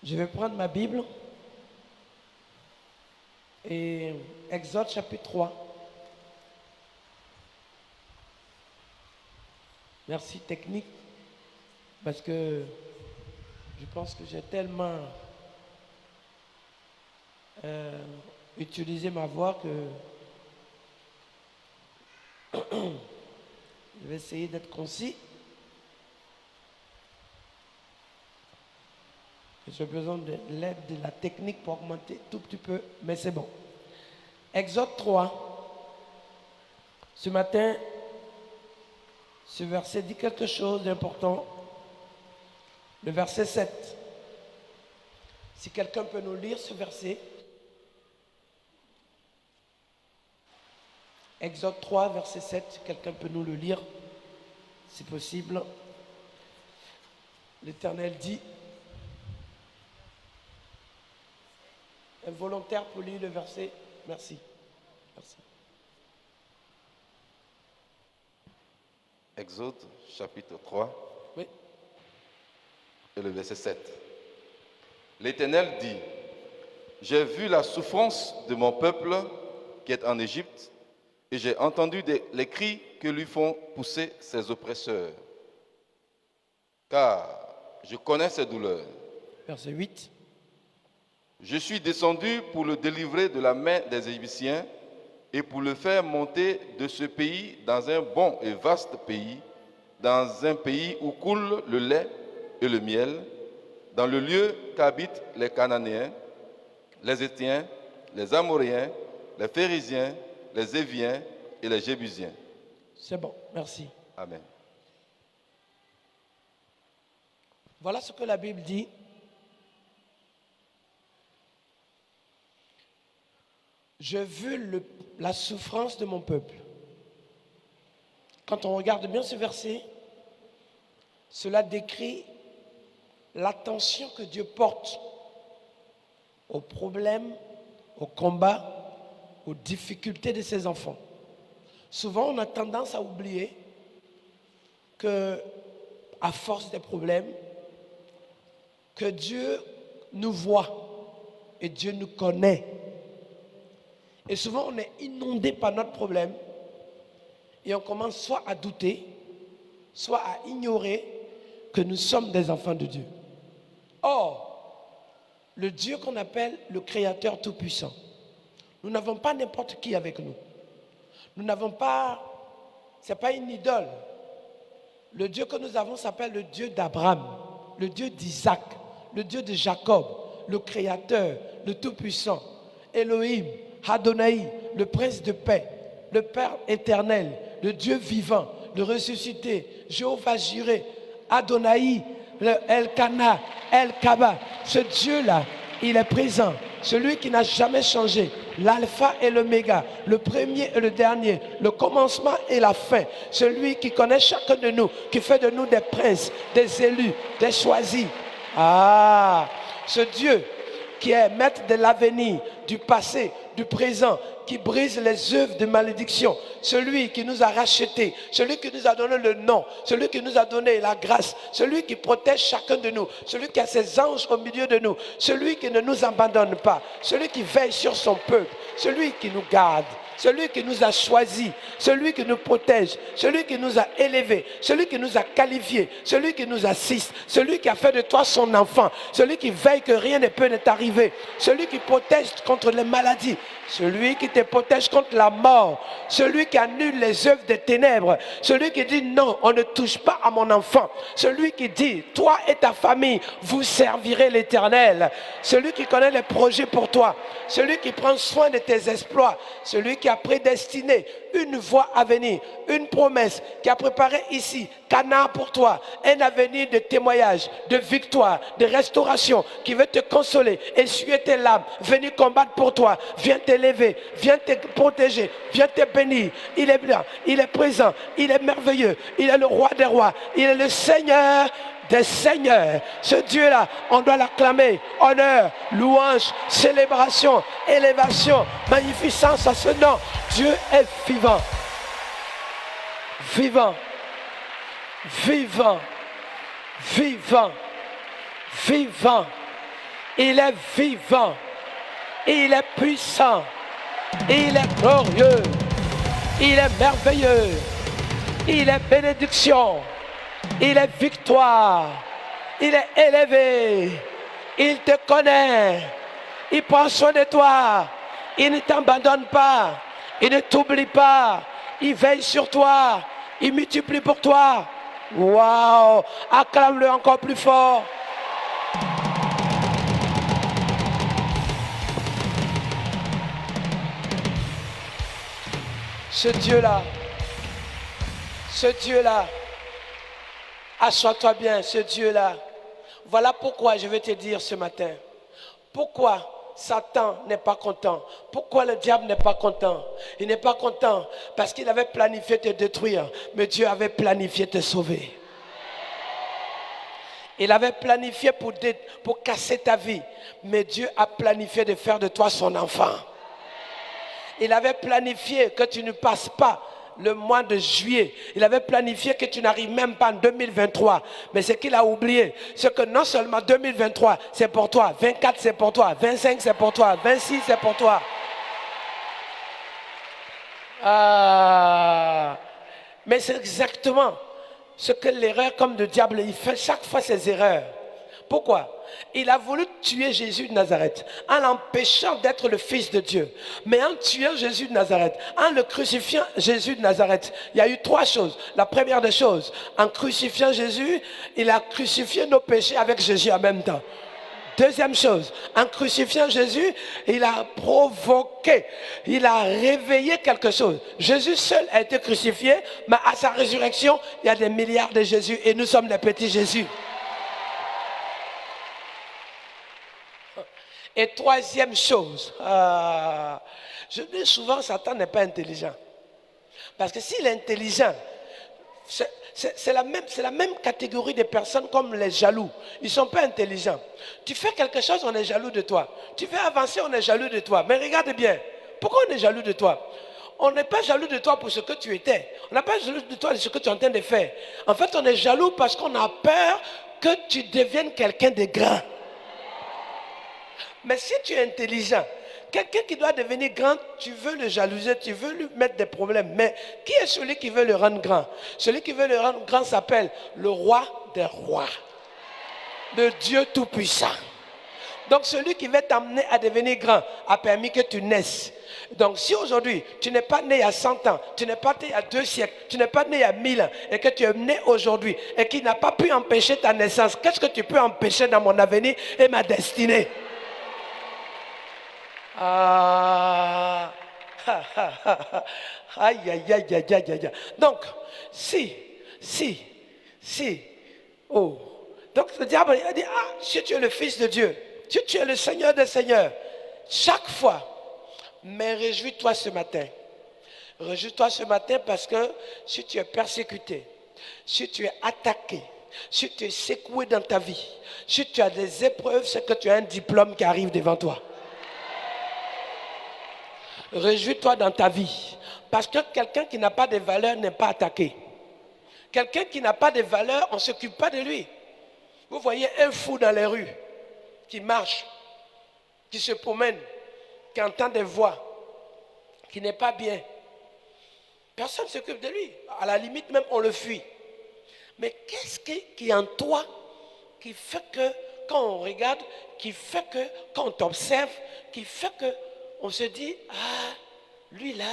Je vais prendre ma Bible et Exode chapitre 3. Merci technique, parce que je pense que j'ai tellement utilisé ma voix que je vais essayer d'être concis. J'ai besoin de l'aide de la technique pour augmenter tout petit peu, mais c'est bon. Exode 3. Ce matin, ce verset dit quelque chose d'important. Le verset 7. Si quelqu'un peut nous lire ce verset. Exode 3, verset 7. Si quelqu'un peut nous le lire, si possible. L'Éternel dit. Un volontaire pour lire le verset. Merci. Merci. Exode chapitre 3 Oui. et le verset 7. L'Éternel dit, j'ai vu la souffrance de mon peuple qui est en Égypte et j'ai entendu les cris que lui font pousser ses oppresseurs. Car je connais ses douleurs. Verset 8. Je suis descendu pour le délivrer de la main des Égyptiens et pour le faire monter de ce pays dans un bon et vaste pays, dans un pays où coule le lait et le miel, dans le lieu qu'habitent les Cananéens, les Héthiens, les Amoréens, les Phérésiens, les Éviens et les Jébusiens. C'est bon, merci. Amen. Voilà ce que la Bible dit. J'ai vu la souffrance de mon peuple. Quand on regarde bien ce verset, cela décrit l'attention que Dieu porte aux problèmes, aux combats, aux difficultés de ses enfants. Souvent, on a tendance à oublier que, à force des problèmes, que Dieu nous voit et Dieu nous connaît. Et souvent, on est inondé par notre problème et on commence soit à douter, soit à ignorer que nous sommes des enfants de Dieu. Or, le Dieu qu'on appelle le Créateur Tout-Puissant, nous n'avons pas n'importe qui avec nous. Nous n'avons pas, ce n'est pas une idole. Le Dieu que nous avons s'appelle le Dieu d'Abraham, le Dieu d'Isaac, le Dieu de Jacob, le Créateur, le Tout-Puissant, Elohim, Adonai, le Prince de paix, le Père éternel, le Dieu vivant, le ressuscité, Jéhovah Jireh, Adonai, le Elkana, El-Kaba. Ce Dieu-là, il est présent. Celui qui n'a jamais changé, l'alpha et l'oméga, le premier et le dernier, le commencement et la fin. Celui qui connaît chacun de nous, qui fait de nous des princes, des élus, des choisis. Ah, ce Dieu qui est maître de l'avenir, du passé, du présent, qui brise les œuvres de malédiction, celui qui nous a rachetés, celui qui nous a donné le nom, celui qui nous a donné la grâce, celui qui protège chacun de nous, celui qui a ses anges au milieu de nous, celui qui ne nous abandonne pas, celui qui veille sur son peuple, celui qui nous garde, celui qui nous a choisis, celui qui nous protège, celui qui nous a élevés, celui qui nous a qualifiés, celui qui nous assiste, celui qui a fait de toi son enfant, celui qui veille que rien ne peut t'arriver, celui qui protège contre les maladies, celui qui te protège contre la mort, celui qui annule les œuvres des ténèbres, celui qui dit non, on ne touche pas à mon enfant, celui qui dit toi et ta famille, vous servirez l'Éternel, celui qui connaît les projets pour toi, celui qui prend soin de tes exploits, celui qui a prédestiné une voie à venir, une promesse, qui a préparé ici, Canaan pour toi, un avenir de témoignage, de victoire, de restauration, qui veut te consoler, essuyer tes larmes, venir combattre pour toi, viens t'élever, viens te protéger, viens te bénir. Il est bien, il est présent, il est merveilleux, il est le roi des rois, il est le Seigneur des seigneurs. Ce Dieu-là, on doit l'acclamer. Honneur, louange, célébration, élévation, magnificence à ce nom. Dieu est vivant. Vivant. Vivant. Vivant. Vivant. Il est vivant. Il est puissant. Il est glorieux. Il est merveilleux. Il est bénédiction. Il est victoire. Il est élevé. Il te connaît. Il prend soin de toi. Il ne t'abandonne pas. Il ne t'oublie pas. Il veille sur toi. Il multiplie pour toi. Waouh! Acclame-le encore plus fort. Ce Dieu-là, assois-toi bien, ce Dieu-là. Voilà pourquoi je vais te dire ce matin. Pourquoi Satan n'est pas content? Pourquoi le diable n'est pas content? Il n'est pas content parce qu'il avait planifié te détruire, mais Dieu avait planifié te sauver. Il avait planifié pour casser ta vie, mais Dieu a planifié de faire de toi son enfant. Il avait planifié que tu ne passes pas le mois de juillet. Il avait planifié que tu n'arrives même pas en 2023. Mais ce qu'il a oublié, c'est que non seulement 2023, c'est pour toi. 24, c'est pour toi. 25, c'est pour toi. 26, c'est pour toi. Mais c'est exactement ce que l'erreur comme le diable, il fait chaque fois ses erreurs. Pourquoi? Il a voulu tuer Jésus de Nazareth en l'empêchant d'être le Fils de Dieu. Mais en tuant Jésus de Nazareth, en le crucifiant Jésus de Nazareth, il y a eu trois choses. La première des choses, en crucifiant Jésus, il a crucifié nos péchés avec Jésus en même temps. Deuxième chose, en crucifiant Jésus, il a provoqué, il a réveillé quelque chose. Jésus seul a été crucifié, mais à sa résurrection, il y a des milliards de Jésus et nous sommes des petits Jésus. Et troisième chose, je dis souvent, Satan n'est pas intelligent. Parce que s'il est intelligent, c'est la même catégorie de personnes comme les jaloux. Ils ne sont pas intelligents. Tu fais quelque chose, on est jaloux de toi. Tu fais avancer, on est jaloux de toi. Mais regarde bien, pourquoi on est jaloux de toi? On n'est pas jaloux de toi pour ce que tu étais. On n'est pas jaloux de toi de ce que tu es en train de faire. En fait, on est jaloux parce qu'on a peur que tu deviennes quelqu'un de grand. Mais si tu es intelligent, quelqu'un qui doit devenir grand, tu veux le jalouser, tu veux lui mettre des problèmes. Mais qui est celui qui veut le rendre grand? Celui qui veut le rendre grand s'appelle le roi des rois, le Dieu tout-puissant. Donc celui qui veut t'amener à devenir grand a permis que tu naisses. Donc si aujourd'hui, tu n'es pas né il y a 100 ans, tu n'es pas né il y a 2 siècles, tu n'es pas né il y a 1000 ans, et que tu es né aujourd'hui, et qui n'a pas pu empêcher ta naissance, qu'est-ce que tu peux empêcher dans mon avenir et ma destinée? Aïe, aïe, aïe, aïe, aïe, aïe. Donc, oh. Donc le diable a dit, si tu es le Fils de Dieu, si tu es le Seigneur des Seigneurs, chaque fois, mais réjouis-toi ce matin. Réjouis-toi ce matin parce que si tu es persécuté, si tu es attaqué, si tu es secoué dans ta vie, si tu as des épreuves, c'est que tu as un diplôme qui arrive devant toi. Réjouis-toi dans ta vie. Parce que quelqu'un qui n'a pas de valeur n'est pas attaqué. Quelqu'un qui n'a pas de valeur, on ne s'occupe pas de lui. Vous voyez un fou dans les rues qui marche, qui se promène, qui entend des voix, qui n'est pas bien. Personne ne s'occupe de lui. À la limite même, on le fuit. Mais qu'est-ce qui est en toi qui fait que, quand on regarde, qui fait que, quand on t'observe, qui fait que on se dit, lui là,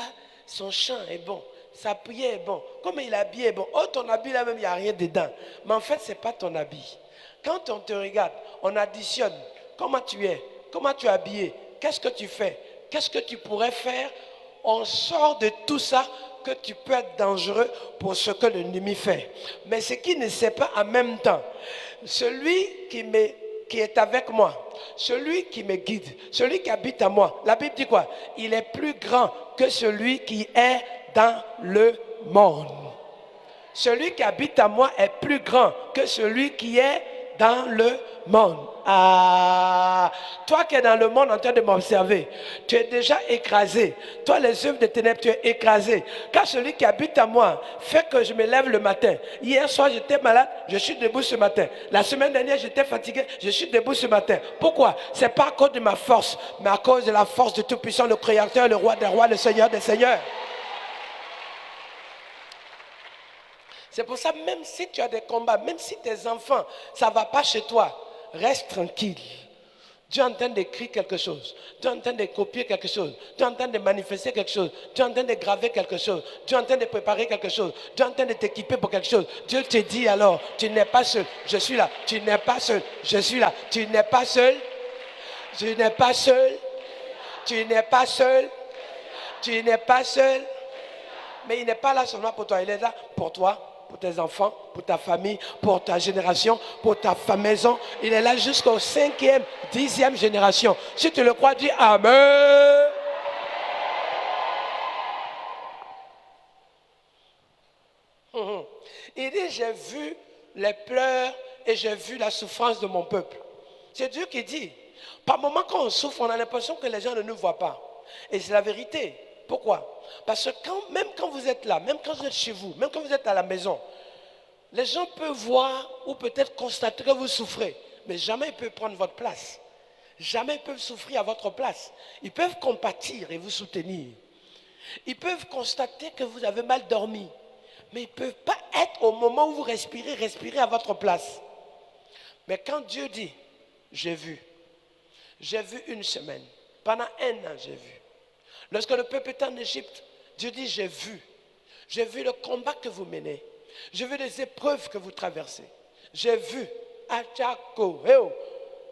son chant est bon, sa prière est bon, comme il est habillé est bon. Oh, ton habit là même, il n'y a rien dedans. Mais en fait, ce n'est pas ton habit. Quand on te regarde, on additionne comment tu es, comment tu es habillé, qu'est-ce que tu fais, qu'est-ce que tu pourrais faire. On sort de tout ça que tu peux être dangereux pour ce que l'ennemi fait. Mais ce qui ne sait pas en même temps, celui qui est avec moi, celui qui me guide, celui qui habite à moi. La Bible dit quoi? Il est plus grand que celui qui est dans le monde. Celui qui habite à moi est plus grand que celui qui est dans le monde. Ah, toi qui es dans le monde en train de m'observer, tu es déjà écrasé. Toi, les œuvres de ténèbres, tu es écrasé. Car celui qui habite à moi fait que je me lève le matin. Hier soir, j'étais malade, je suis debout ce matin. La semaine dernière, j'étais fatigué, je suis debout ce matin. Pourquoi? Ce n'est pas à cause de ma force, mais à cause de la force de Tout-Puissant, le Créateur, le Roi des Rois, le Seigneur des Seigneurs. C'est pour ça, même si tu as des combats, même si tes enfants, ça ne va pas chez toi, reste tranquille. Dieu est en train d'écrire quelque chose. Dieu est en train de copier quelque chose. Dieu est en train de manifester quelque chose. Dieu est en train de graver quelque chose. Dieu est en train de préparer quelque chose. Dieu est en train de t'équiper pour quelque chose. Dieu te dit alors, tu n'es pas seul. Je suis là. Tu n'es pas seul. Je suis là. Tu n'es pas seul. Tu n'es pas seul. Tu n'es pas seul. Tu n'es pas seul. Mais il n'est pas là seulement pour toi. Il est là pour toi, pour tes enfants, pour ta famille, pour ta génération, pour ta maison. Il est là jusqu'au 5e, 10e génération. Si tu le crois, dis Amen. Il dit, j'ai vu les pleurs et j'ai vu la souffrance de mon peuple. C'est Dieu qui dit. Par moments, quand on souffre, on a l'impression que les gens ne nous voient pas. Et c'est la vérité. Pourquoi? Parce que même quand vous êtes là, même quand vous êtes chez vous, même quand vous êtes à la maison, les gens peuvent voir ou peut-être constater que vous souffrez, mais jamais ils peuvent prendre votre place. Jamais ils peuvent souffrir à votre place. Ils peuvent compatir et vous soutenir. Ils peuvent constater que vous avez mal dormi, mais ils ne peuvent pas être au moment où vous respirez, respirer à votre place. Mais quand Dieu dit, j'ai vu une semaine, pendant 1 an j'ai vu. Lorsque le peuple était en Égypte, Dieu dit, j'ai vu le combat que vous menez. J'ai vu les épreuves que vous traversez. J'ai vu. Achako,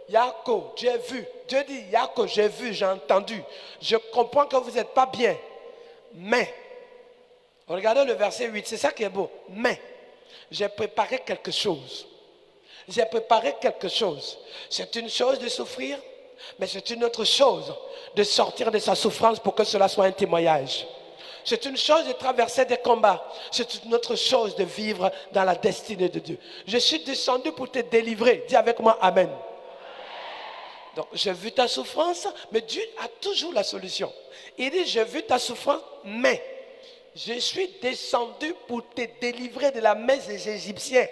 Yako, j'ai vu. Dieu dit, Yako, j'ai vu, j'ai entendu. Je comprends que vous n'êtes pas bien. Mais, regardez le verset 8, c'est ça qui est beau. Mais, j'ai préparé quelque chose. J'ai préparé quelque chose. C'est une chose de souffrir, mais c'est une autre chose de sortir de sa souffrance pour que cela soit un témoignage. C'est une chose de traverser des combats. C'est une autre chose de vivre dans la destinée de Dieu. Je suis descendu pour te délivrer. Dis avec moi Amen. Donc, j'ai vu ta souffrance, mais Dieu a toujours la solution. Il dit, j'ai vu ta souffrance, mais je suis descendu pour te délivrer de la main des Égyptiens.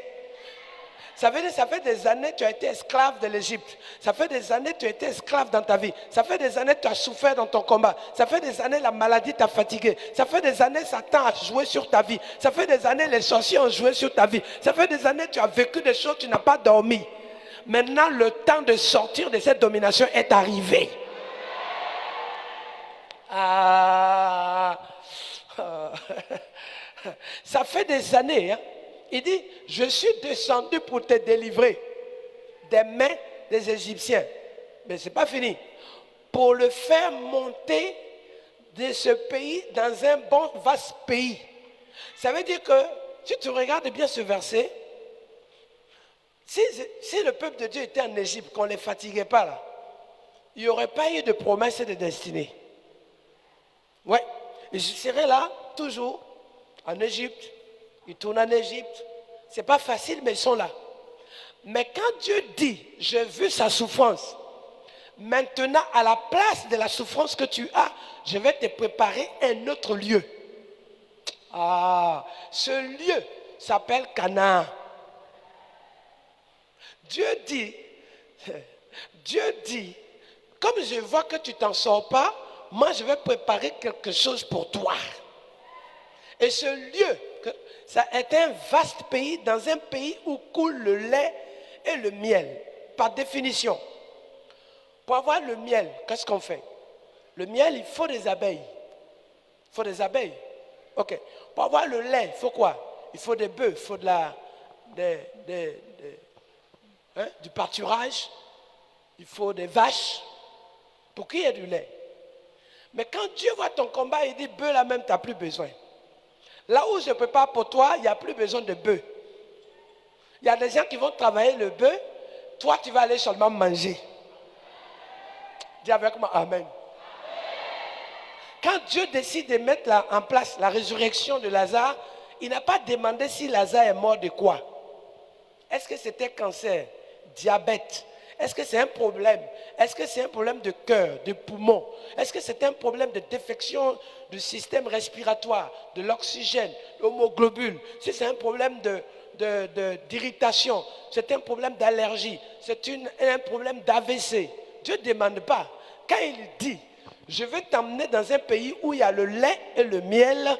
Ça veut dire, ça fait des années que tu as été esclave de l'Égypte. Ça fait des années que tu as été esclave dans ta vie. Ça fait des années que tu as souffert dans ton combat. Ça fait des années que la maladie t'a fatigué. Ça fait des années que Satan a joué sur ta vie. Ça fait des années que les sorciers ont joué sur ta vie. Ça fait des années que tu as vécu des choses, tu n'as pas dormi. Maintenant, le temps de sortir de cette domination est arrivé. Ça fait des années, hein. Il dit, je suis descendu pour te délivrer des mains des Égyptiens. Mais ce n'est pas fini. Pour le faire monter de ce pays dans un bon, vaste pays. Ça veut dire que, si tu regardes bien ce verset, si le peuple de Dieu était en Égypte, qu'on ne les fatiguait pas là, il n'y aurait pas eu de promesse et de destinée. Ouais, ils seraient là, toujours, en Égypte. Ils tournent en Égypte. Ce n'est pas facile, mais ils sont là. Mais quand Dieu dit, j'ai vu sa souffrance, maintenant, à la place de la souffrance que tu as, je vais te préparer un autre lieu. Ce lieu s'appelle Canaan. Dieu dit, comme je vois que tu ne t'en sors pas, moi je vais préparer quelque chose pour toi. Et ce lieu, ça est un vaste pays, dans un pays où coule le lait et le miel, par définition. Pour avoir le miel, qu'est-ce qu'on fait? Le miel, il faut des abeilles. Il faut des abeilles. Ok. Pour avoir le lait, il faut quoi? Il faut des bœufs, il faut du pâturage, il faut des vaches, pour qu'il y ait du lait. Mais quand Dieu voit ton combat, il dit, bœuf là même, tu n'as plus besoin. Là où je prépare pour toi, il n'y a plus besoin de bœuf. Il y a des gens qui vont travailler le bœuf, toi tu vas aller seulement manger. Dis avec moi Amen. Quand Dieu décide de mettre en place la résurrection de Lazare, il n'a pas demandé si Lazare est mort de quoi. Est-ce que c'était cancer, diabète? Est-ce que c'est un problème? Est-ce que c'est un problème de cœur, de poumon? Est-ce que c'est un problème de défection du système respiratoire, de l'oxygène, l'hémoglobine? Si c'est un problème d'irritation, c'est un problème d'allergie, c'est un problème d'AVC. Dieu ne demande pas. Quand il dit, je vais t'emmener dans un pays où il y a le lait et le miel,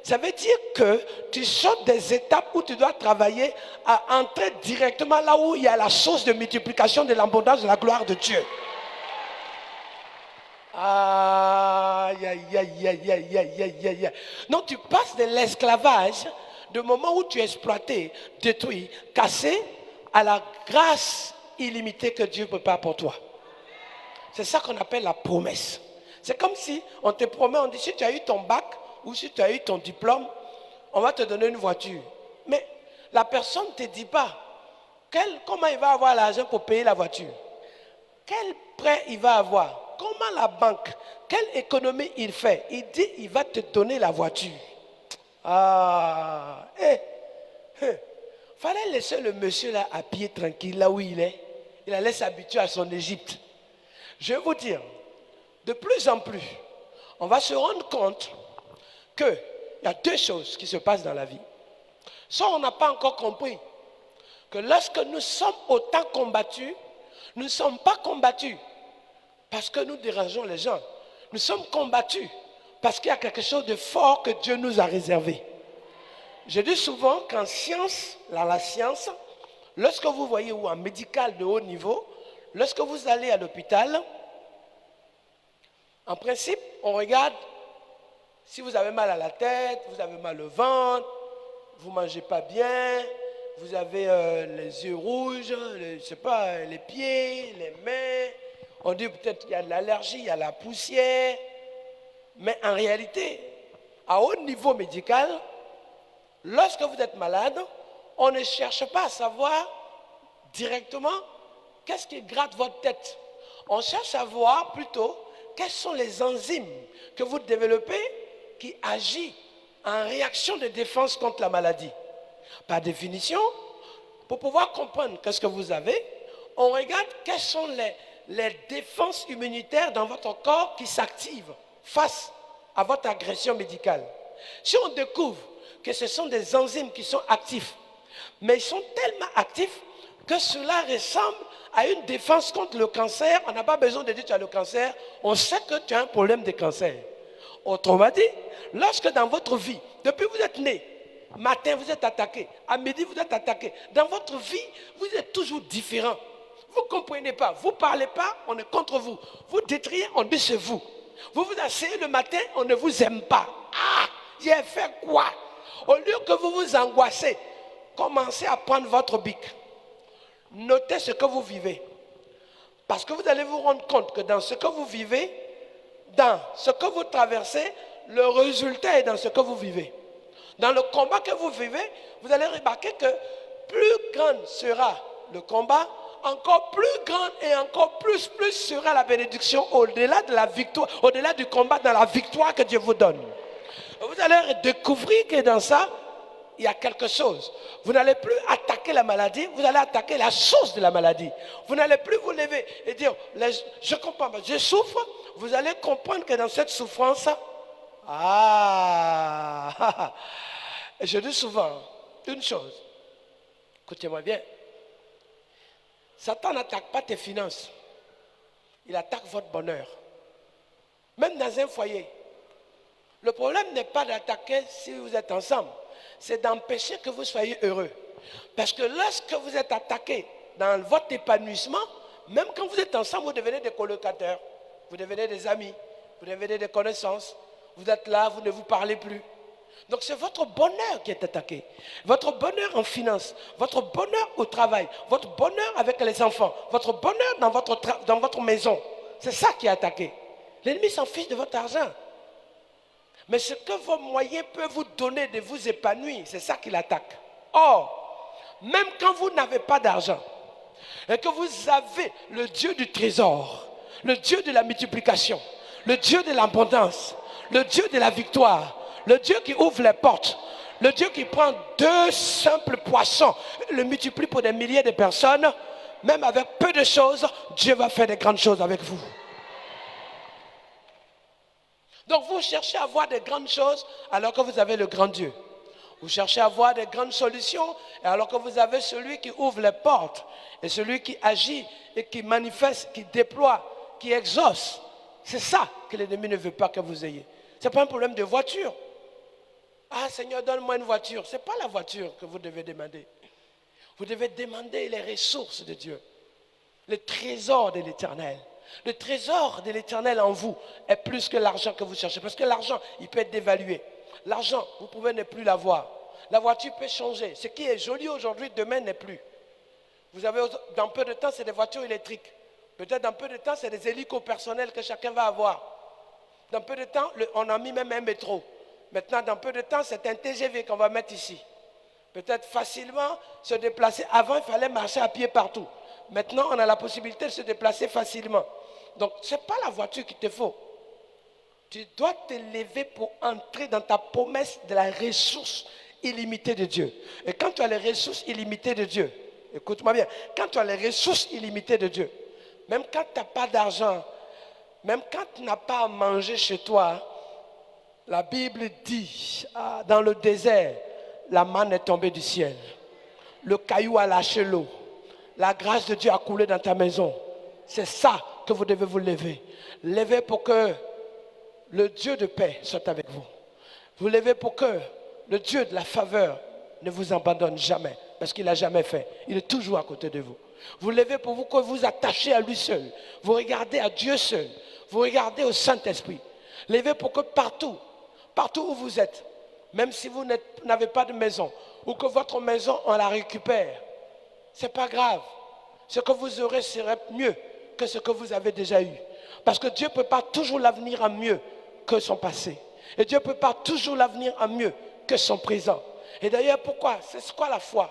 ça veut dire que tu sautes des étapes où tu dois travailler à entrer directement là où il y a la source de multiplication de l'abondance de la gloire de Dieu. Aïe, aïe, aïe, aïe, aïe, aïe, aïe, aïe. Donc tu passes de l'esclavage, du moment où tu es exploité, détruit, cassé, à la grâce illimitée que Dieu prépare pour toi. C'est ça qu'on appelle la promesse. C'est comme si on te promet, on dit, si tu as eu ton bac ou si tu as eu ton diplôme, on va te donner une voiture. Mais la personne ne te dit pas comment il va avoir l'argent pour payer la voiture. Quel prêt il va avoir. Comment la banque, quelle économie il fait. Il dit, il va te donner la voiture. Fallait laisser le monsieur là à pied tranquille, là où il est. Il allait s'habituer à son Égypte. Je vais vous dire, de plus en plus, on va se rendre compte qu'il y a deux choses qui se passent dans la vie. Soit on n'a pas encore compris que lorsque nous sommes autant combattus, nous ne sommes pas combattus parce que nous dérangeons les gens. Nous sommes combattus parce qu'il y a quelque chose de fort que Dieu nous a réservé. Je dis souvent qu'en science, dans la science, lorsque vous voyez, ou en médical de haut niveau, lorsque vous allez à l'hôpital, en principe, on regarde si vous avez mal à la tête, vous avez mal au ventre, vous ne mangez pas bien, vous avez les yeux rouges, les pieds, les mains. On dit peut-être qu'il y a de l'allergie, il y a la poussière. Mais en réalité, à haut niveau médical, lorsque vous êtes malade, on ne cherche pas à savoir directement qu'est-ce qui gratte votre tête. On cherche à voir plutôt quelles sont les enzymes que vous développez qui agissent en réaction de défense contre la maladie. Par définition, pour pouvoir comprendre qu'est-ce que vous avez, on regarde quelles sont les défenses immunitaires dans votre corps qui s'activent face à votre agression médicale. Si on découvre que ce sont des enzymes qui sont actifs, mais ils sont tellement actifs que cela ressemble à une défense contre le cancer, on n'a pas besoin de dire que tu as le cancer, on sait que tu as un problème de cancer. Autrement dit, lorsque dans votre vie, depuis que vous êtes né, matin vous êtes attaqué, à midi vous êtes attaqué, dans votre vie, vous êtes toujours différent. Vous ne comprenez pas, vous ne parlez pas, on est contre vous. Vous détriez, on dit c'est vous. Vous vous asseyez le matin, on ne vous aime pas. Ah, j'ai fait quoi? Au lieu que vous vous angoissez, commencez à prendre votre bic. Notez ce que vous vivez. Parce que vous allez vous rendre compte que dans ce que vous vivez, dans ce que vous traversez, le résultat est dans ce que vous vivez. Dans le combat que vous vivez, vous allez remarquer que plus grand sera le combat, encore plus grande et encore plus sera la bénédiction au-delà de la victoire, au-delà du combat, dans la victoire que Dieu vous donne. Vous allez découvrir que dans ça, il y a quelque chose. Vous n'allez plus attaquer la maladie, vous allez attaquer la source de la maladie. Vous n'allez plus vous lever et dire, je comprends pas, je souffre. Vous allez comprendre que dans cette souffrance, je dis souvent une chose, écoutez-moi bien. Satan n'attaque pas tes finances. Il attaque votre bonheur. Même dans un foyer. Le problème n'est pas d'attaquer si vous êtes ensemble. C'est d'empêcher que vous soyez heureux. Parce que lorsque vous êtes attaqué dans votre épanouissement, même quand vous êtes ensemble, vous devenez des colocataires. Vous devenez des amis. Vous devenez des connaissances. Vous êtes là, vous ne vous parlez plus. Donc c'est votre bonheur qui est attaqué. Votre bonheur en finance, votre bonheur au travail, votre bonheur avec les enfants, votre bonheur dans votre maison. C'est ça qui est attaqué. L'ennemi s'en fiche de votre argent. Mais ce que vos moyens peuvent vous donner de vous épanouir, c'est ça qu'il attaque. Or, même quand vous n'avez pas d'argent et que vous avez le Dieu du trésor, le Dieu de la multiplication, le Dieu de l'abondance, le Dieu de la victoire, le Dieu qui ouvre les portes, le Dieu qui prend 2 simples poissons, le multiplie pour des milliers de personnes, même avec peu de choses, Dieu va faire des grandes choses avec vous. Donc vous cherchez à voir des grandes choses alors que vous avez le grand Dieu. Vous cherchez à voir des grandes solutions alors que vous avez celui qui ouvre les portes et celui qui agit et qui manifeste, qui déploie, qui exauce. C'est ça que l'ennemi ne veut pas que vous ayez. Ce n'est pas un problème de voiture. Ah Seigneur, donne-moi une voiture. Ce n'est pas la voiture que vous devez demander. Vous devez demander les ressources de Dieu, le trésor de l'Éternel. Le trésor de l'Éternel en vous est plus que l'argent que vous cherchez. Parce que l'argent, il peut être dévalué. L'argent, vous pouvez ne plus l'avoir. La voiture peut changer. Ce qui est joli aujourd'hui, demain n'est plus. Vous avez, dans peu de temps, c'est des voitures électriques. Peut-être dans peu de temps, c'est des hélicos personnels que chacun va avoir. Dans peu de temps, on a mis même un métro. Maintenant, dans peu de temps, c'est un TGV qu'on va mettre ici. Peut-être facilement se déplacer. Avant, il fallait marcher à pied partout. Maintenant, on a la possibilité de se déplacer facilement. Donc, ce n'est pas la voiture qu'il te faut. Tu dois te lever pour entrer dans ta promesse de la ressource illimitée de Dieu. Et quand tu as les ressources illimitées de Dieu, écoute-moi bien, quand tu as les ressources illimitées de Dieu, même quand tu n'as pas d'argent, même quand tu n'as pas à manger chez toi, la Bible dit, dans le désert, la manne est tombée du ciel. Le caillou a lâché l'eau. La grâce de Dieu a coulé dans ta maison. C'est ça que vous devez vous lever. Levez pour que le Dieu de paix soit avec vous. Vous levez pour que le Dieu de la faveur ne vous abandonne jamais. Parce qu'il n'a jamais fait. Il est toujours à côté de vous. Vous levez pour vous que vous attachez à lui seul. Vous regardez à Dieu seul. Vous regardez au Saint-Esprit. Levez pour que partout où vous êtes, même si vous n'avez pas de maison, ou que votre maison, on la récupère, ce n'est pas grave. Ce que vous aurez serait mieux que ce que vous avez déjà eu. Parce que Dieu prépare toujours l'avenir en mieux que son passé. Et Dieu prépare toujours l'avenir en mieux que son présent. Et d'ailleurs, pourquoi? C'est quoi la foi?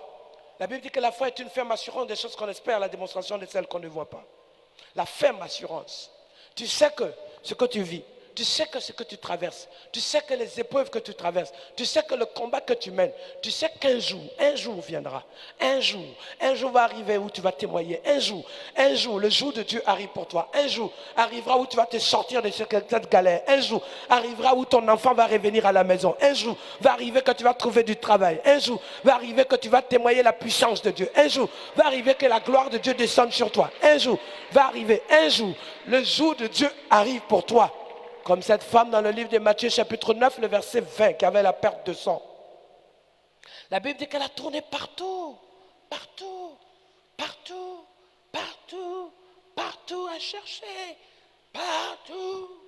La Bible dit que la foi est une ferme assurance des choses qu'on espère, la démonstration de celles qu'on ne voit pas. La ferme assurance. Tu sais que ce que tu vis, tu sais que ce que tu traverses, tu sais que les épreuves que tu traverses, tu sais que le combat que tu mènes, tu sais qu'un jour viendra. Un jour va arriver où tu vas témoigner. Un jour, le jour de Dieu arrive pour toi. Un jour arrivera où tu vas te sortir de cette galère. Un jour arrivera où ton enfant va revenir à la maison. Un jour va arriver que tu vas trouver du travail. Un jour va arriver que tu vas témoigner la puissance de Dieu. Un jour va arriver que la gloire de Dieu descende sur toi. Un jour va arriver. Un jour, le jour de Dieu arrive pour toi. Comme cette femme dans le livre de Matthieu chapitre 9, le verset 20, qui avait la perte de sang. La Bible dit qu'elle a tourné partout à chercher. Partout.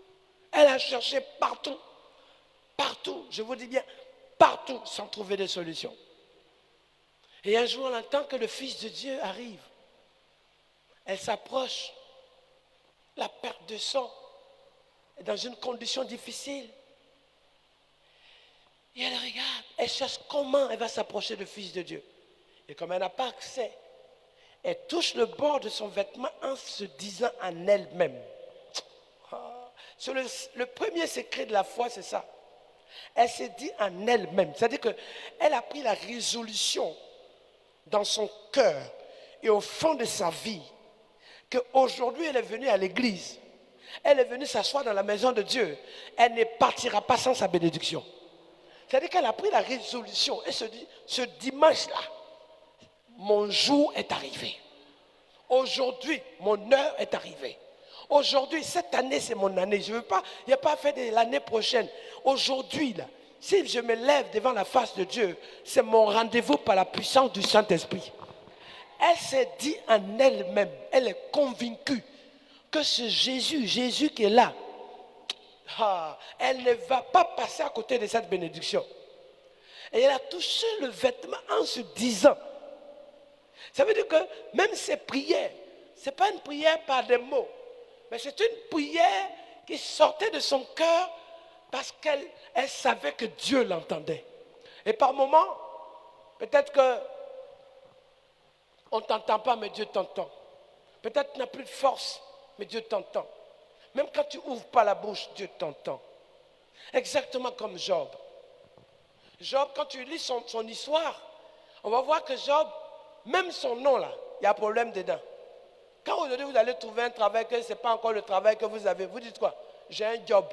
Elle a cherché partout. Je vous dis bien, partout, sans trouver de solution. Et un jour, on entend que le Fils de Dieu arrive. Elle s'approche. La perte de sang. Dans une condition difficile. Et elle regarde, elle cherche comment elle va s'approcher du Fils de Dieu. Et comme elle n'a pas accès, elle touche le bord de son vêtement en se disant en elle-même. Le premier secret de la foi, c'est ça. Elle s'est dit en elle-même. C'est-à-dire qu'elle a pris la résolution dans son cœur et au fond de sa vie qu'aujourd'hui elle est venue à l'église. Elle est venue s'asseoir dans la maison de Dieu. Elle ne partira pas sans sa bénédiction. C'est-à-dire qu'elle a pris la résolution. Elle se dit, ce dimanche-là, mon jour est arrivé. Aujourd'hui, mon heure est arrivée. Aujourd'hui, cette année, c'est mon année. Je ne veux pas, il n'y a pas à faire de l'année prochaine. Aujourd'hui, là, si je me lève devant la face de Dieu, c'est mon rendez-vous par la puissance du Saint-Esprit. Elle s'est dit en elle-même, elle est convaincue que ce Jésus qui est là, elle ne va pas passer à côté de cette bénédiction. Et elle a touché le vêtement en se disant, ça veut dire que même ses prières, ce n'est pas une prière par des mots, mais c'est une prière qui sortait de son cœur parce qu'elle savait que Dieu l'entendait. Et par moments, peut-être que on ne t'entend pas, mais Dieu t'entend. Peut-être que tu n'as plus de force, mais Dieu t'entend. Même quand tu n'ouvres pas la bouche, Dieu t'entend. Exactement comme Job. Job, quand tu lis son histoire, on va voir que Job, même son nom là, il y a un problème dedans. Quand aujourd'hui vous allez trouver un travail que ce n'est pas encore le travail que vous avez, vous dites quoi? J'ai un job.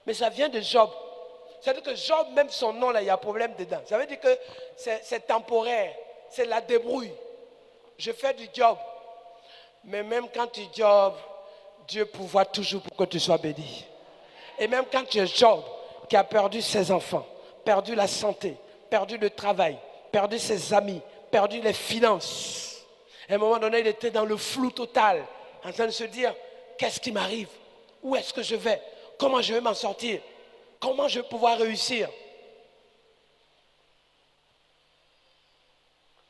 Mais ça vient de Job. C'est-à-dire que Job, même son nom, là, il y a un problème dedans. Ça veut dire que c'est temporaire. C'est la débrouille. Je fais du job. Mais même quand tu jobs, Dieu pourvoit toujours pour que tu sois béni. Et même quand tu es Job, qui a perdu ses enfants, perdu la santé, perdu le travail, perdu ses amis, perdu les finances. À un moment donné, il était dans le flou total, en train de se dire, qu'est-ce qui m'arrive? Où est-ce que je vais? Comment je vais m'en sortir? Comment je vais pouvoir réussir?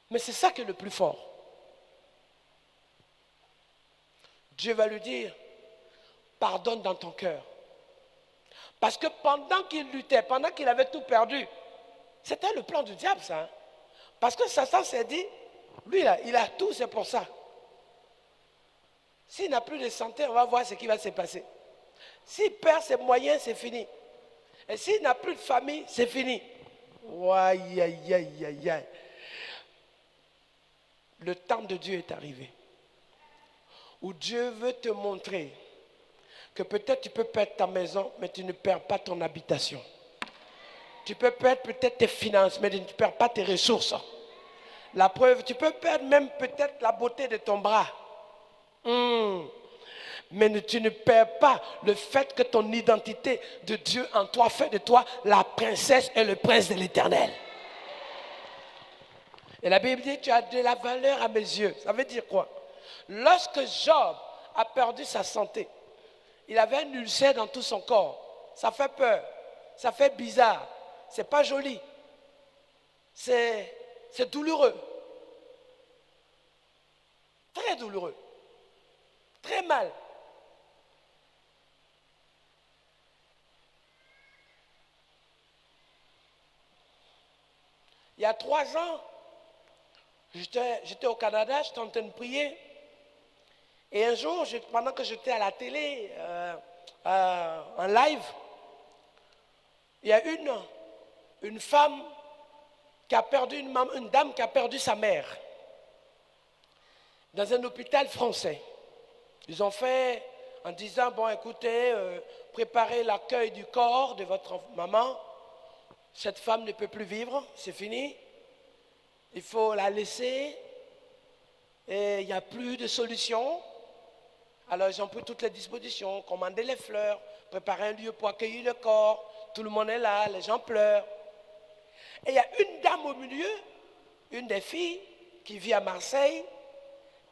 Mais c'est ça qui est le plus fort. Dieu va lui dire, pardonne dans ton cœur. Parce que pendant qu'il luttait, pendant qu'il avait tout perdu, c'était le plan du diable, ça. Hein? Parce que Satan s'est dit, lui, là, il a tout, c'est pour ça. S'il n'a plus de santé, on va voir ce qui va se passer. S'il perd ses moyens, c'est fini. Et s'il n'a plus de famille, c'est fini. Aïe, aïe, aïe, aïe, aïe. Le temps de Dieu est arrivé. Où Dieu veut te montrer que peut-être tu peux perdre ta maison, mais tu ne perds pas ton habitation. Tu peux perdre peut-être tes finances, mais tu ne perds pas tes ressources. La preuve, tu peux perdre même peut-être la beauté de ton bras. Mais tu ne perds pas le fait que ton identité de Dieu en toi fait de toi la princesse et le prince de l'Éternel. Et la Bible dit, tu as de la valeur à mes yeux. Ça veut dire quoi? Lorsque Job a perdu sa santé, il avait un ulcère dans tout son corps. Ça fait peur, ça fait bizarre, c'est pas joli, c'est douloureux, très douloureux, très mal. Il y a 3 ans, j'étais au Canada, j'étais en train de prier. Et un jour, pendant que j'étais à la télé, en live, il y a une femme qui a perdu, une dame qui a perdu sa mère dans un hôpital français. Ils ont fait en disant, bon écoutez, préparez l'accueil du corps de votre maman. Cette femme ne peut plus vivre, c'est fini. Il faut la laisser. Et il n'y a plus de solution. Alors ils ont pris toutes les dispositions, commandé les fleurs, préparé un lieu pour accueillir le corps. Tout le monde est là, les gens pleurent. Et il y a une dame au milieu, une des filles qui vit à Marseille,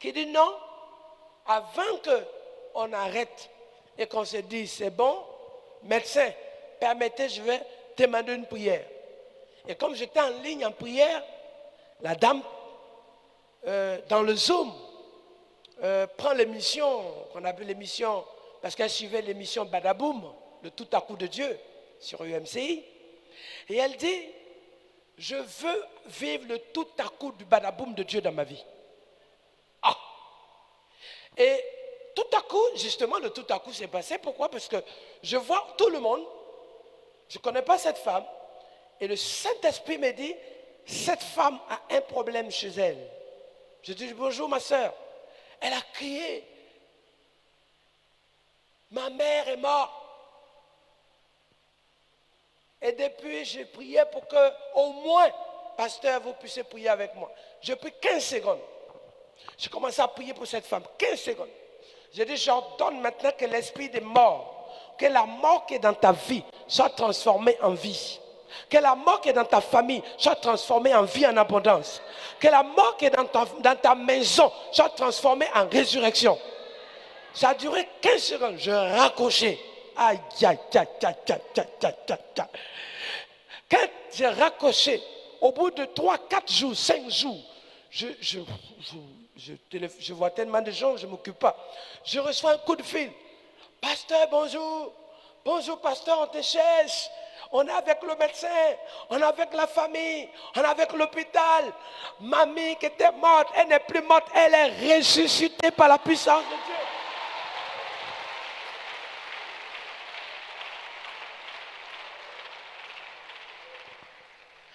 qui dit non, avant qu'on arrête et qu'on se dise c'est bon, médecin, permettez, je vais demander une prière. Et comme j'étais en ligne en prière, la dame, dans le Zoom, prend l'émission, qu'on appelle l'émission, parce qu'elle suivait l'émission Badaboum, le tout à coup de Dieu, sur UMCI, et elle dit, je veux vivre le tout à coup du Badaboum de Dieu dans ma vie. Ah! Et tout à coup, justement, le tout à coup s'est passé. Pourquoi? Parce que je vois tout le monde, je ne connais pas cette femme, et le Saint-Esprit me dit, cette femme a un problème chez elle. Je dis, bonjour ma soeur. Elle a crié, ma mère est morte. Et depuis, j'ai prié pour que, au moins, pasteur, vous puissiez prier avec moi. J'ai pris 15 secondes. J'ai commencé à prier pour cette femme. 15 secondes. J'ai dit, j'ordonne maintenant que l'esprit des morts, que la mort qui est dans ta vie soit transformée en vie. Que la mort qui est dans ta famille soit transformée en vie en abondance. Que la mort qui est dans ta maison soit transformée en résurrection. Ça a duré 15 secondes. Je raccrochais. Aïe, aïe, aïe, aïe, aïe, aïe, aïe, aïe. Quand j'ai raccroché, au bout de 3, 4 jours, 5 jours, je vois tellement de gens, je ne m'occupe pas. Je reçois un coup de fil. Pasteur, bonjour. Bonjour, pasteur, on te cherche. On est avec le médecin, on est avec la famille, on est avec l'hôpital. Mamie qui était morte, elle n'est plus morte, elle est ressuscitée par la puissance de Dieu.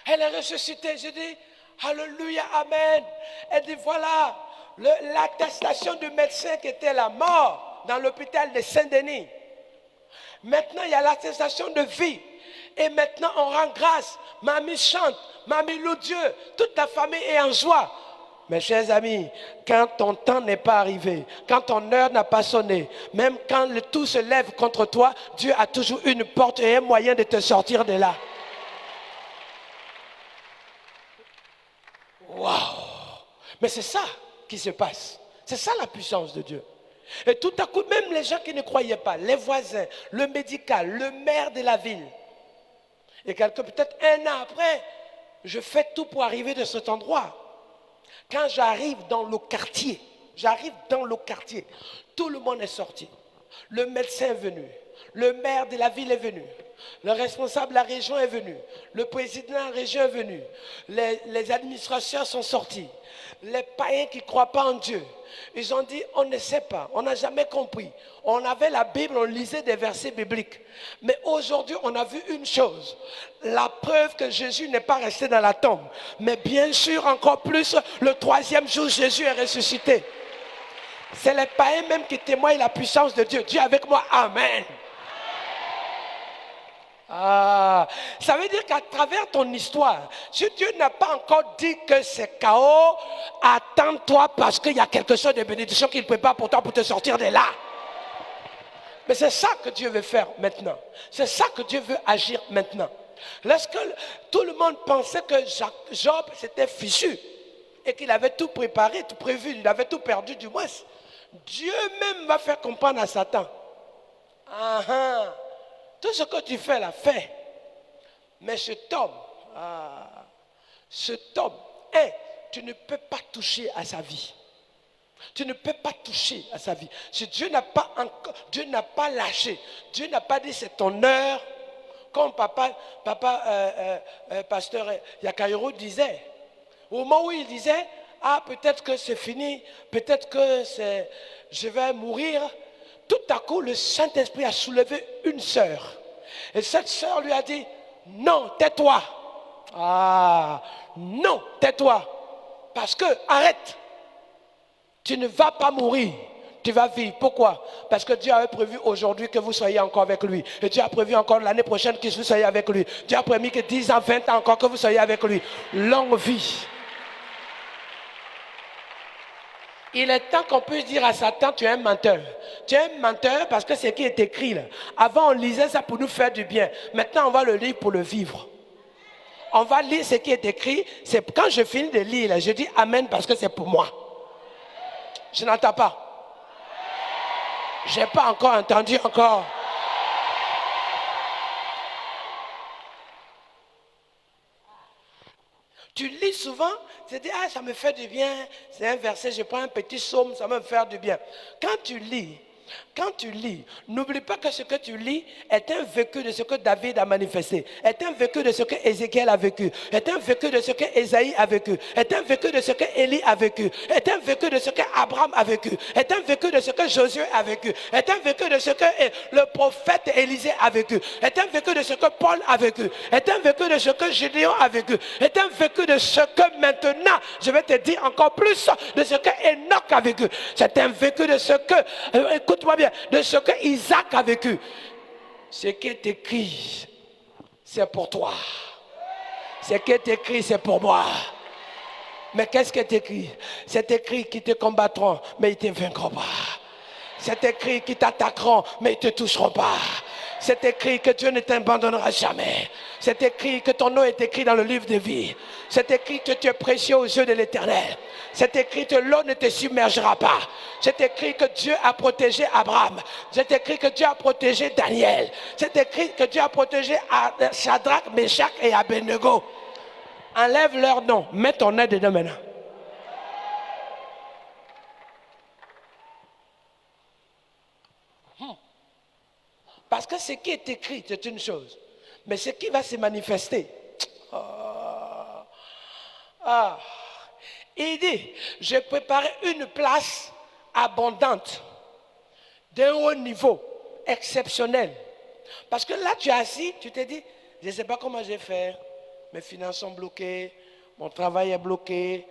Elle est ressuscitée. Je dis, alléluia, amen. Elle dit, voilà, l'attestation du médecin qui était la mort dans l'hôpital de Saint-Denis. Maintenant, il y a l'attestation de vie. Et maintenant, on rend grâce. Mamie chante, mamie loue Dieu. Toute ta famille est en joie. Mes chers amis, quand ton temps n'est pas arrivé, quand ton heure n'a pas sonné, même quand le tout se lève contre toi, Dieu a toujours une porte et un moyen de te sortir de là. Waouh! Mais c'est ça qui se passe. C'est ça la puissance de Dieu. Et tout à coup, même les gens qui ne croyaient pas, les voisins, le médical, le maire de la ville, et peut-être un an après, je fais tout pour arriver de cet endroit. Quand j'arrive dans le quartier, tout le monde est sorti. Le médecin est venu, le maire de la ville est venu, le responsable de la région est venu, le président de la région est venu, les administrateurs sont sortis, les païens qui ne croient pas en Dieu, ils ont dit on ne sait pas, on n'a jamais compris. On avait la Bible, on lisait des versets bibliques. Mais aujourd'hui, on a vu une chose. La preuve que Jésus n'est pas resté dans la tombe. Mais bien sûr, encore plus, le troisième jour, Jésus est ressuscité. C'est les païens même qui témoignent la puissance de Dieu. Dieu avec moi, amen. Ah, ça veut dire qu'à travers ton histoire, si Dieu n'a pas encore dit que c'est chaos, attends-toi parce qu'il y a quelque chose de bénédiction qu'il prépare pour toi pour te sortir de là. Mais c'est ça que Dieu veut faire maintenant. C'est ça que Dieu veut agir maintenant. Lorsque tout le monde pensait que Job s'était fichu et qu'il avait tout préparé, tout prévu, il avait tout perdu du moins, Dieu même va faire comprendre à Satan. Tout ce que tu fais là, fais. Mais cet homme, tu ne peux pas toucher à sa vie. Tu ne peux pas toucher à sa vie. Si Dieu n'a pas lâché. Dieu n'a pas dit c'est ton heure. Comme pasteur Yakairo disait. Au moment où il disait, peut-être que c'est fini, peut-être que je vais mourir. Tout à coup, le Saint-Esprit a soulevé une sœur. Et cette sœur lui a dit, non, tais-toi. Non, tais-toi. Parce que, arrête. Tu ne vas pas mourir. Tu vas vivre. Pourquoi? Parce que Dieu avait prévu aujourd'hui que vous soyez encore avec lui. Et Dieu a prévu encore l'année prochaine que vous soyez avec lui. Dieu a promis que 10 ans, 20 ans encore que vous soyez avec lui. Longue vie. Il est temps qu'on puisse dire à Satan, tu es un menteur. Tu es un menteur parce que c'est ce qui est écrit là. Avant, on lisait ça pour nous faire du bien. Maintenant, on va le lire pour le vivre. On va lire ce qui est écrit. C'est quand je finis de lire, là, je dis Amen parce que c'est pour moi. Je n'entends pas. Je n'ai pas encore entendu encore. Tu lis souvent, tu te dis, ça me fait du bien, c'est un verset, je prends un petit psaume, ça va me faire du bien. Quand tu lis, n'oublie pas que ce que tu lis est un vécu de ce que David a manifesté, est un vécu de ce que Ézéchiel a vécu, est un vécu de ce que Ésaïe a vécu, est un vécu de ce que Élie a vécu, est un vécu de ce que Abraham a vécu, est un vécu de ce que Josué a vécu, est un vécu de ce que le prophète Élisée a vécu, est un vécu de ce que Paul a vécu, est un vécu de ce que Gédéon a vécu, est un vécu de ce que maintenant, je vais te dire encore plus de ce que Enoch a vécu, c'est un vécu de ce que, écoute-moi bien, de ce que Isaac a vécu. Ce qui est écrit, c'est pour toi. Ce qui est écrit, c'est pour moi. Mais qu'est-ce qui est écrit? C'est écrit qu'ils te combattront, mais ils ne te vaincront pas. C'est écrit qu'ils t'attaqueront, mais ils ne te toucheront pas. C'est écrit que Dieu ne t'abandonnera jamais. C'est écrit que ton nom est écrit dans le livre de vie. C'est écrit que tu es précieux aux yeux de l'Éternel. C'est écrit que l'eau ne te submergera pas. C'est écrit que Dieu a protégé Abraham. C'est écrit que Dieu a protégé Daniel. C'est écrit que Dieu a protégé Shadrach, Meshach et Abednego. Enlève leur nom. Mets ton nez dedans maintenant. Parce que ce qui est écrit, c'est une chose. Mais ce qui va se manifester. Il dit, j'ai préparé une place abondante, d'un haut niveau, exceptionnel. Parce que là, tu es assis, tu te dis, je ne sais pas comment je vais faire. Mes finances sont bloquées, mon travail est bloqué.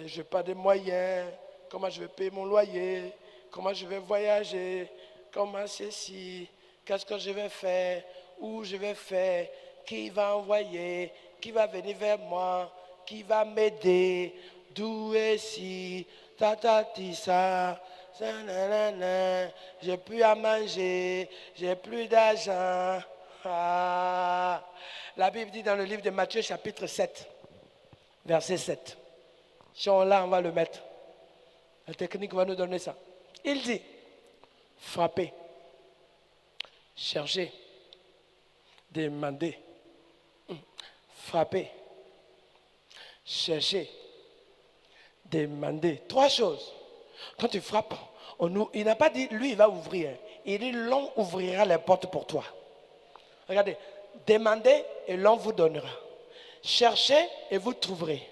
je n'ai pas de moyens, comment je vais payer mon loyer, comment je vais voyager, comment ceci, qu'est-ce que je vais faire, où je vais faire, qui va envoyer, qui va venir vers moi, qui va m'aider, d'où est-ce, tatati ça, j'ai plus à manger, j'ai plus d'argent. Ah. La Bible dit dans le livre de Matthieu chapitre 7, verset 7. Si on l'a, on va le mettre. La technique va nous donner ça. Il dit, frappez, cherchez, demandez, frappez, cherchez, demandez. 3 choses. Quand tu frappes, il n'a pas dit, lui, il va ouvrir. Il dit, l'on ouvrira les portes pour toi. Regardez, demandez et l'on vous donnera. Cherchez et vous trouverez.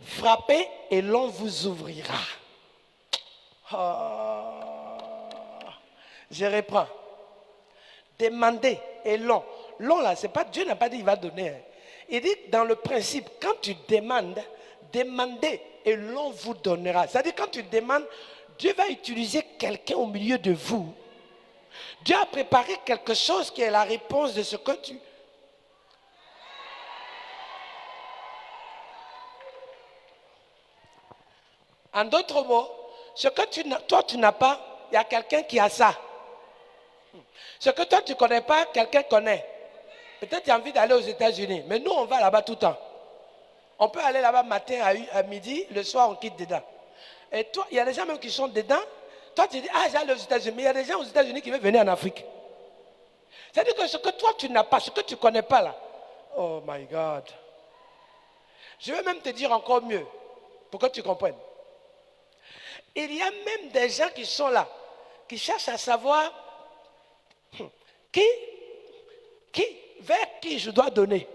Frappez et l'on vous ouvrira. Oh. Je reprends. Demandez et l'on. L'on là, c'est pas Dieu n'a pas dit il va donner. Il dit dans le principe, quand tu demandes, demandez et l'on vous donnera. C'est-à-dire quand tu demandes, Dieu va utiliser quelqu'un au milieu de vous. Dieu a préparé quelque chose qui est la réponse de ce que tu... En d'autres mots, ce que toi tu n'as pas, il y a quelqu'un qui a ça. Ce que toi tu ne connais pas, quelqu'un connaît. Peut-être tu as envie d'aller aux États-Unis, mais nous on va là-bas tout le temps. On peut aller là-bas matin à midi, le soir on quitte dedans. Et toi, il y a des gens même qui sont dedans. Toi tu dis, ah j'allais aux États-Unis, mais il y a des gens aux États-Unis qui veulent venir en Afrique. C'est-à-dire que ce que toi tu n'as pas, ce que tu ne connais pas là, oh my God. Je vais même te dire encore mieux, pour que tu comprennes. Il y a même des gens qui sont là, qui cherchent à savoir vers qui je dois donner,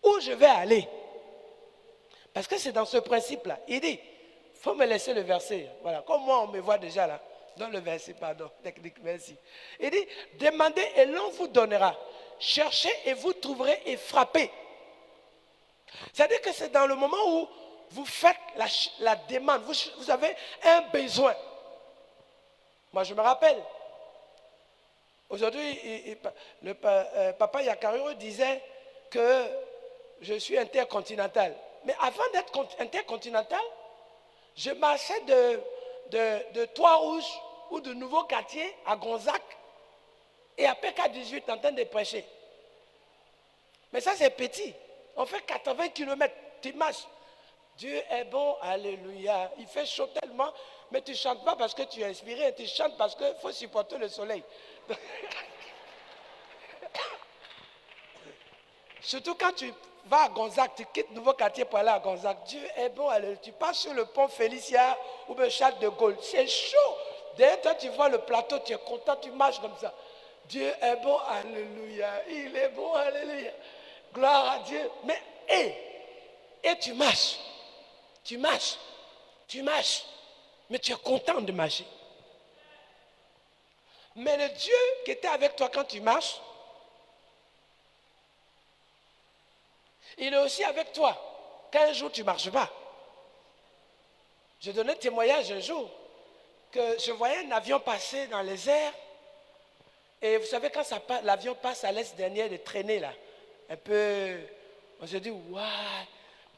où je vais aller. Parce que c'est dans ce principe-là. Il dit, il faut me laisser le verset. Voilà, comme moi on me voit déjà là, dans le verset, pardon, technique, merci. Il dit, demandez et l'on vous donnera. Cherchez et vous trouverez et frappez. C'est-à-dire que c'est dans le moment où vous faites la demande, vous avez un besoin. Moi, je me rappelle, aujourd'hui, papa Yakaruro disait que je suis intercontinental. Mais avant d'être intercontinental, je marchais de Trois-Rouges ou de Nouveau Quartier à Gonzac et à PK18 en train de prêcher. Mais ça, c'est petit. On fait 80 km, tu marches. Dieu est bon, alléluia. Il fait chaud tellement, mais tu ne chantes pas parce que tu es inspiré, tu chantes parce qu'il faut supporter le soleil. Surtout quand tu vas à Gonzac, tu quittes Nouveau Quartier pour aller à Gonzac. Dieu est bon, alléluia. Tu passes sur le pont Félicia ou le Charles de Gaulle. C'est chaud. Derrière toi, tu vois le plateau, tu es content, tu marches comme ça. Dieu est bon, alléluia. Il est bon, alléluia. Gloire à Dieu. Mais, et tu marches. Tu marches, mais tu es content de marcher. Mais le Dieu qui était avec toi quand tu marches, il est aussi avec toi quand un jour tu ne marches pas. Je donnais témoignage un jour que je voyais un avion passer dans les airs et vous savez quand l'avion passe à l'est dernière de traîner là, un peu, on se dit waouh,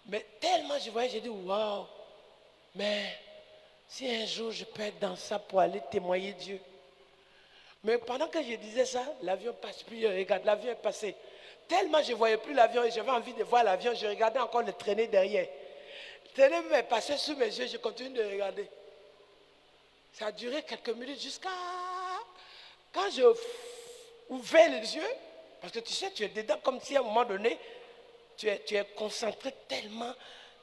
mais tellement je voyais, j'ai dit waouh. Mais si un jour je peux être dans ça pour aller témoigner Dieu. Mais pendant que je disais ça, l'avion passe plus, regarde, l'avion est passé. Tellement je ne voyais plus l'avion et j'avais envie de voir l'avion, je regardais encore le traîner derrière. Le traîner est passé sous mes yeux, je continue de regarder. Ça a duré quelques minutes jusqu'à... Quand j'ai ouvert les yeux, parce que tu sais, tu es dedans comme si à un moment donné, tu es concentré tellement...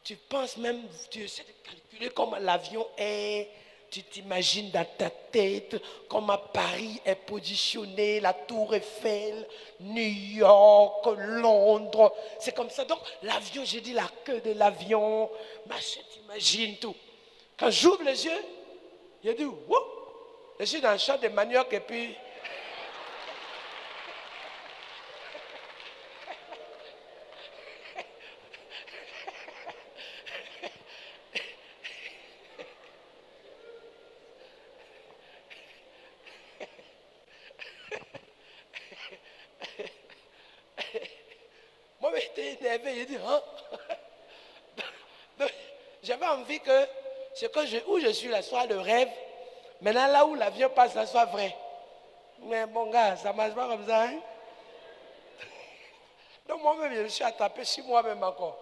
Tu penses même, tu essaies de calculer comment l'avion est, tu t'imagines dans ta tête comment Paris est positionné, la Tour Eiffel, New York, Londres. C'est comme ça. Donc l'avion, j'ai dit la queue de l'avion, machin, t'imagines tout. Quand j'ouvre les yeux, j'ai dit, wouh, je suis dans le champ de manioc et puis... J'étais énervé, j'ai dit, hein? Donc, j'avais envie que où je suis là soit le rêve. Maintenant, là où l'avion passe, ça soit vrai. Mais bon gars, ça ne marche pas comme ça. Hein? Donc moi-même, je me suis attrapé sur moi-même encore.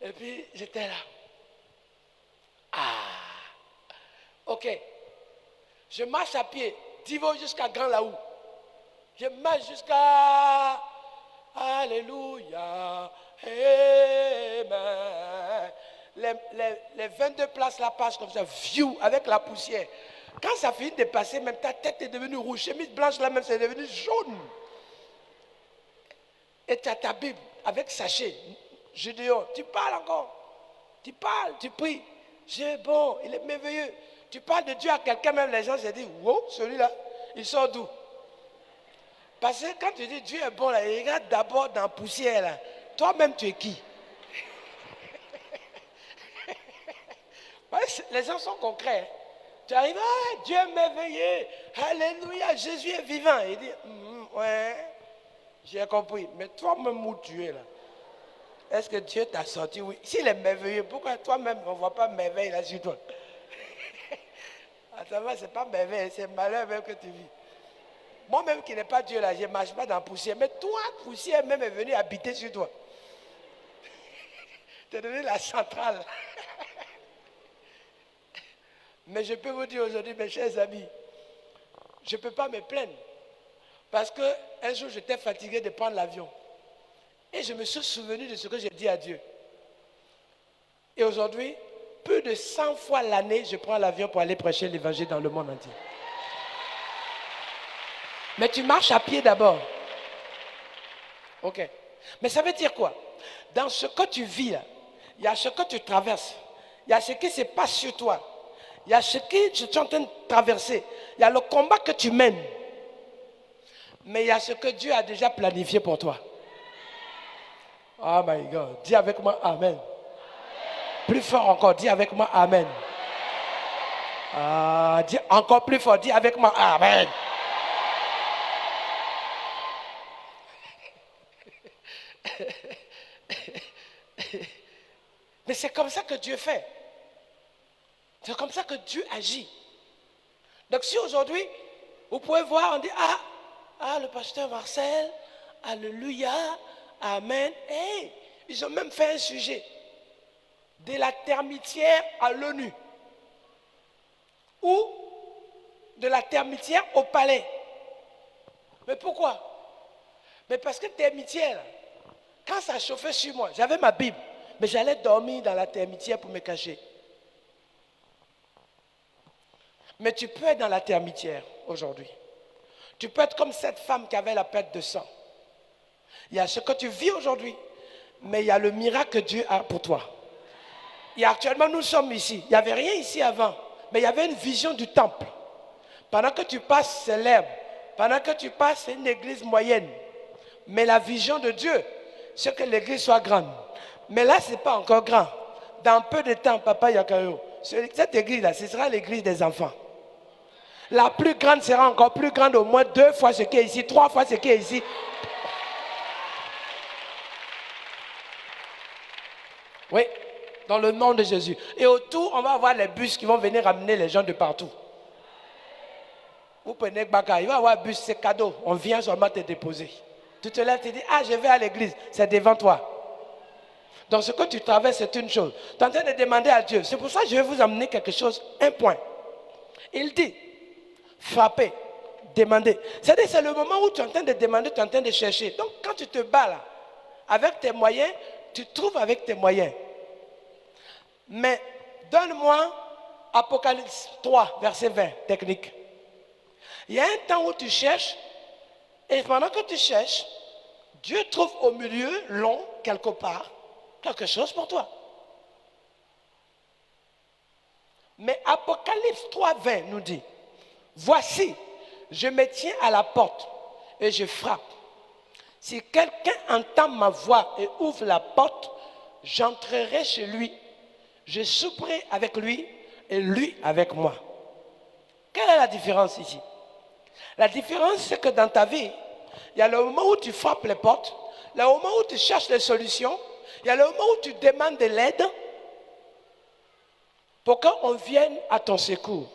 Et puis, j'étais là. Ah, ok. Je marche à pied, d'Ivo jusqu'à Grand Laou. Je marche jusqu'à... Alléluia. Amen. Les 22 places là passent comme ça, view, avec la poussière. Quand ça finit de passer, même ta tête est devenue rouge, chemise blanche là même, c'est devenu jaune. Et tu as ta Bible avec sachet, Gédéon, tu parles encore. Tu parles, tu pries. J'ai bon, il est merveilleux. Tu parles de Dieu à quelqu'un, même les gens se disent, wow, celui-là, il sort d'où? Parce que quand tu dis Dieu est bon, là, il regarde d'abord dans la poussière. Là. Toi-même, tu es qui? Les gens sont concrets. Hein. Tu arrives, ah, Dieu est merveilleux. Alléluia, Jésus est vivant. Il dit, ouais, j'ai compris. Mais toi-même, où tu es là? Est-ce que Dieu t'a sorti? Oui. S'il est merveilleux, pourquoi toi-même, on ne voit pas merveille là sur toi? Attends, ce n'est pas merveille, c'est malheur même que tu vis. Moi-même qui n'ai pas Dieu là, je ne marche pas dans la poussière. Mais toi, poussière même est venue habiter sur toi. Tu es devenu la centrale. Mais je peux vous dire aujourd'hui, mes chers amis, je ne peux pas me plaindre. Parce qu'un jour, j'étais fatigué de prendre l'avion. Et je me suis souvenu de ce que j'ai dit à Dieu. Et aujourd'hui, plus de 100 fois l'année, je prends l'avion pour aller prêcher l'évangile dans le monde entier. Mais tu marches à pied d'abord. Ok. Mais ça veut dire quoi? Dans ce que tu vis là, il y a ce que tu traverses. Il y a ce qui se passe sur toi. Il y a ce que tu es en train de traverser. Il y a le combat que tu mènes. Mais il y a ce que Dieu a déjà planifié pour toi. Oh my God. Dis avec moi Amen. Plus fort encore, dis avec moi Amen. Dis encore plus fort, dis avec moi Amen. Mais c'est comme ça que Dieu fait. C'est comme ça que Dieu agit. Donc si aujourd'hui, vous pouvez voir, on dit, le pasteur Marcel, alléluia, amen. Hey, ils ont même fait un sujet. De la termitière à l'ONU. Ou de la termitière au palais. Mais pourquoi? Mais parce que termitière, quand ça chauffait sur moi, j'avais ma Bible, mais j'allais dormir dans la termitière pour me cacher. Mais tu peux être dans la termitière aujourd'hui. Tu peux être comme cette femme qui avait la perte de sang. Il y a ce que tu vis aujourd'hui, mais il y a le miracle que Dieu a pour toi. Et actuellement, nous sommes ici. Il n'y avait rien ici avant, mais il y avait une vision du temple. Pendant que tu passes, c'est l'herbe. Pendant que tu passes, c'est une église moyenne. Mais la vision de Dieu, c'est que l'église soit grande. Mais là, ce n'est pas encore grand. Dans peu de temps, Papa Yakayo, cette église-là, ce sera l'église des enfants. La plus grande sera encore plus grande, au moins 2 fois ce qui est ici, 3 fois ce qui est ici. Oui, dans le nom de Jésus. Et autour, on va avoir les bus qui vont venir amener les gens de partout. Vous prenez Baka, il va y avoir un bus, c'est cadeau. On vient seulement te déposer. Tu te lèves, tu dis, je vais à l'église. C'est devant toi. Donc ce que tu traverses, c'est une chose. Tu es en train de demander à Dieu. C'est pour ça que je vais vous amener quelque chose, un point. Il dit, frappez, demandez. C'est-à-dire, c'est le moment où tu es en train de demander, tu es en train de chercher. Donc quand tu te bats là, avec tes moyens, tu trouves avec tes moyens. Mais donne-moi Apocalypse 3, verset 20, technique. Il y a un temps où tu cherches, et pendant que tu cherches, Dieu trouve au milieu, long, quelque part, quelque chose pour toi. Mais Apocalypse 3, 20 nous dit, voici, je me tiens à la porte et je frappe. Si quelqu'un entend ma voix et ouvre la porte, j'entrerai chez lui, je souperai avec lui et lui avec moi. Quelle est la différence ici? La différence, c'est que dans ta vie, il y a le moment où tu frappes les portes, Le moment où tu cherches les solutions, il y a le moment où tu demandes de l'aide pour qu'on vienne à ton secours.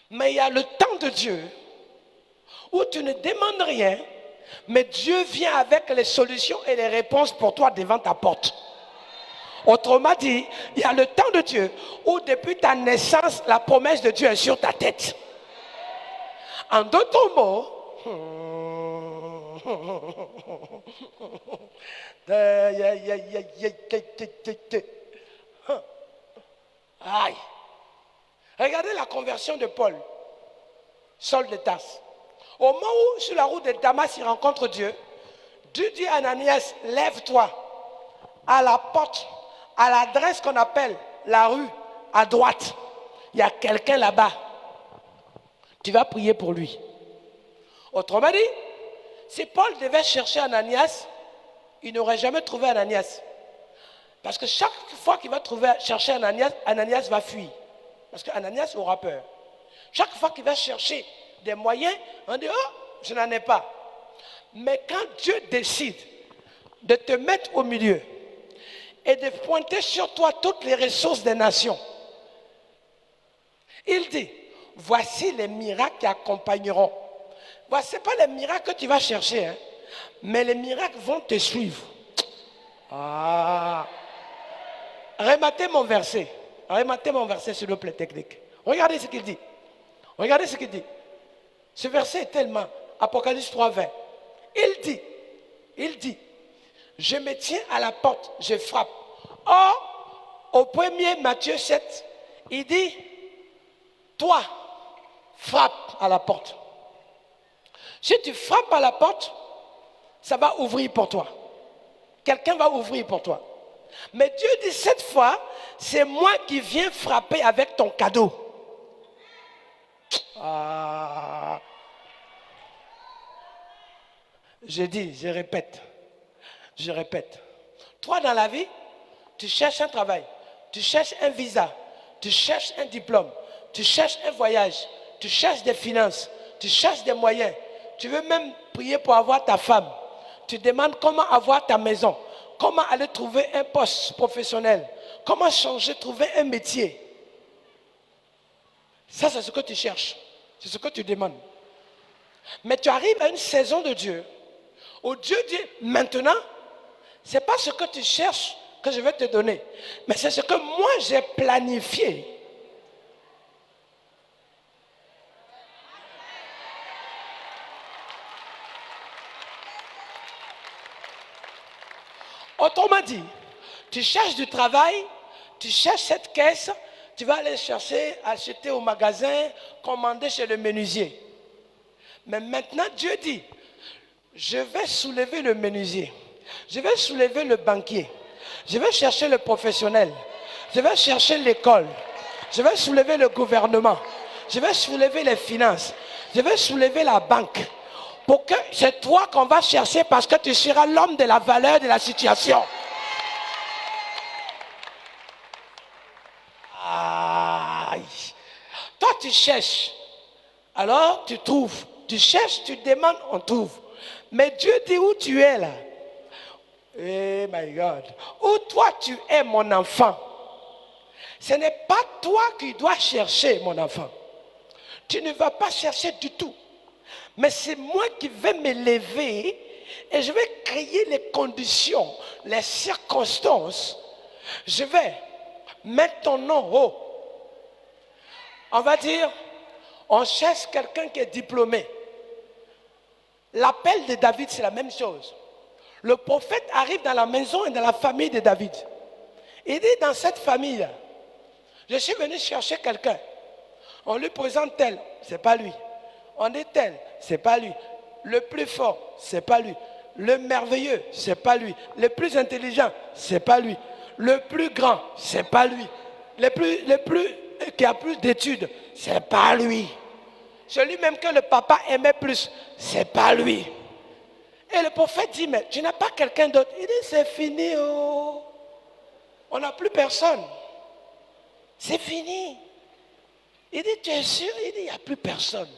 Mais il y a le temps de Dieu où tu ne demandes rien, mais Dieu vient avec les solutions et les réponses pour toi devant ta porte. Autrement dit, il y a le temps de Dieu où depuis ta naissance, la promesse de Dieu est sur ta tête. En d'autres mots, aïe. Regardez la conversion de Paul, Saul de Tarse. Au moment où, sur la route de Damas, il rencontre Dieu, Dieu dit à Ananias, lève-toi à la porte, à l'adresse qu'on appelle la rue, à droite. Il y a quelqu'un là-bas. Tu vas prier pour lui. Autrement dit, si Paul devait chercher Ananias, il n'aurait jamais trouvé Ananias. Parce que chaque fois qu'il va chercher Ananias, Ananias va fuir. Parce qu'Ananias aura peur. Chaque fois qu'il va chercher des moyens, on dit, oh, je n'en ai pas. Mais quand Dieu décide de te mettre au milieu et de pointer sur toi toutes les ressources des nations, il dit, voici les miracles qui accompagneront. Ce n'est pas les miracles que tu vas chercher, hein, mais les miracles vont te suivre. Ah. Rematez mon verset. Rematez mon verset, s'il vous plaît, technique. Regardez ce qu'il dit. Regardez ce qu'il dit. Ce verset est tellement, Apocalypse 3, 20. Il dit, je me tiens à la porte, je frappe. Or, au premier Matthieu 7, il dit, toi, frappe à la porte. Si tu frappes à la porte, ça va ouvrir pour toi. Quelqu'un va ouvrir pour toi. Mais Dieu dit cette fois, c'est moi qui viens frapper avec ton cadeau. Ah. Je répète. Toi dans la vie, tu cherches un travail, tu cherches un visa, tu cherches un diplôme, tu cherches un voyage, tu cherches des finances, tu cherches des moyens. Tu veux même prier pour avoir ta femme. Tu demandes comment avoir ta maison, comment aller trouver un poste professionnel, comment changer, trouver un métier. Ça, c'est ce que tu cherches. C'est ce que tu demandes. Mais tu arrives à une saison de Dieu où Dieu dit, maintenant, ce n'est pas ce que tu cherches que je vais te donner, mais c'est ce que moi j'ai planifié. Autrement dit, tu cherches du travail, tu cherches cette caisse, tu vas aller chercher, acheter au magasin, commander chez le menuisier. Mais maintenant, Dieu dit, je vais soulever le menuisier, je vais soulever le banquier, je vais chercher le professionnel, je vais chercher l'école, je vais soulever le gouvernement, je vais soulever les finances, je vais soulever la banque. Pour que c'est toi qu'on va chercher parce que tu seras l'homme de la valeur de la situation. Aïe. Toi, tu cherches. Alors, tu trouves. Tu cherches, tu demandes, on trouve. Mais Dieu dit où tu es là. Eh my God. Où toi tu es, mon enfant. Ce n'est pas toi qui dois chercher, mon enfant. Tu ne vas pas chercher du tout. Mais c'est moi qui vais me lever et je vais créer les conditions, les circonstances. Je vais mettre ton nom haut. On va dire, on cherche quelqu'un qui est diplômé. L'appel de David, c'est la même chose. Le prophète arrive dans la maison et dans la famille de David. Il dit, dans cette famille, je suis venu chercher quelqu'un. On lui présente tel, c'est pas lui. On dit tel, c'est pas lui. Le plus fort, c'est pas lui. Le merveilleux, c'est pas lui. Le plus intelligent, c'est pas lui. Le plus grand, c'est pas lui. Qui a plus d'études, c'est pas lui. Celui même que le papa aimait plus, c'est pas lui. Et le prophète dit, mais tu n'as pas quelqu'un d'autre. Il dit, c'est fini, oh. On n'a plus personne. C'est fini. Il dit, tu es sûr? Il dit, il n'y a plus personne.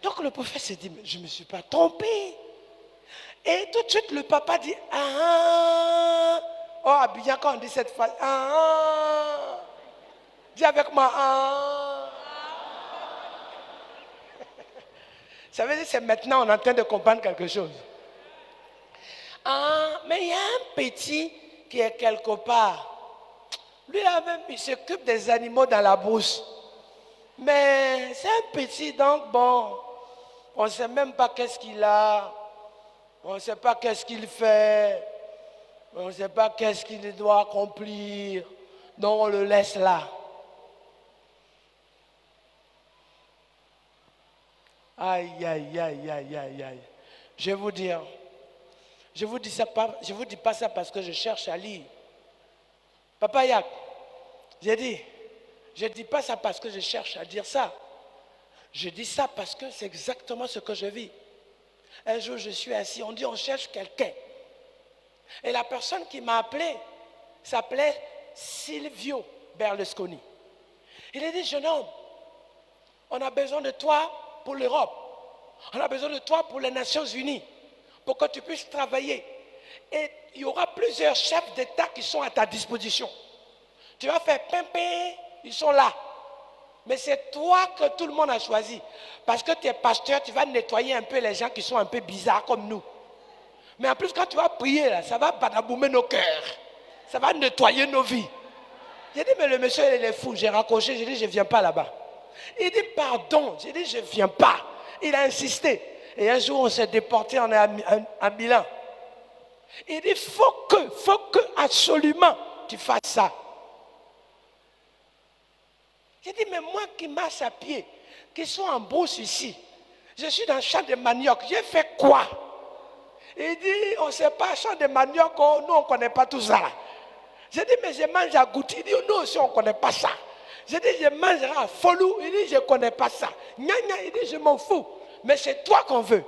Donc le prophète s'est dit, mais je ne me suis pas trompé. Et tout de suite, le papa dit, ah, oh, Abidjan, quand on dit cette phrase, ah, dis avec moi, ah. Ça veut dire que c'est maintenant, on est en train de comprendre quelque chose. Ah, mais il y a un petit qui est quelque part. Lui, même, il s'occupe des animaux dans la brousse. Mais c'est un petit, donc bon, on ne sait même pas qu'est-ce qu'il a. On ne sait pas qu'est-ce qu'il fait. On ne sait pas qu'est-ce qu'il doit accomplir. Donc on le laisse là. Aïe, aïe, aïe, aïe, aïe, aïe. Je vais vous dire. Je vous dis pas ça parce que je cherche à lire. Papa Yak, j'ai dit, je ne dis pas ça parce que je cherche à dire ça. Je dis ça parce que c'est exactement ce que je vis. Un jour, je suis assis, on dit on cherche quelqu'un. Et la personne qui m'a appelé s'appelait Silvio Berlusconi. Il a dit, jeune homme, on a besoin de toi pour l'Europe. On a besoin de toi pour les Nations Unies, pour que tu puisses travailler. Et il y aura plusieurs chefs d'État qui sont à ta disposition. Tu vas faire pimpin, ils sont là. Mais c'est toi que tout le monde a choisi. Parce que tu es pasteur, tu vas nettoyer un peu les gens qui sont un peu bizarres comme nous. Mais en plus, quand tu vas prier, là, ça va badaboumer nos cœurs. Ça va nettoyer nos vies. J'ai dit, mais le monsieur, il est fou. J'ai raccroché, j'ai dit, je ne viens pas là-bas. Il dit, pardon. J'ai dit, je ne viens pas. Il a insisté. Et un jour, on s'est déporté, on est à Milan. Il dit, faut que absolument tu fasses ça. J'ai dit, mais moi qui marche à pied, qui suis en brousse ici, je suis dans le champ de manioc, j'ai fait quoi? Il dit, on ne sait pas, champ de manioc, nous on ne connaît pas tout ça. J'ai dit, mais je mange à Goutti. Il dit, nous aussi on ne connaît pas ça. J'ai dit, je mangerai à Folou. Il dit, je ne connais pas ça. Gna, gna, il dit, je m'en fous. Mais c'est toi qu'on veut.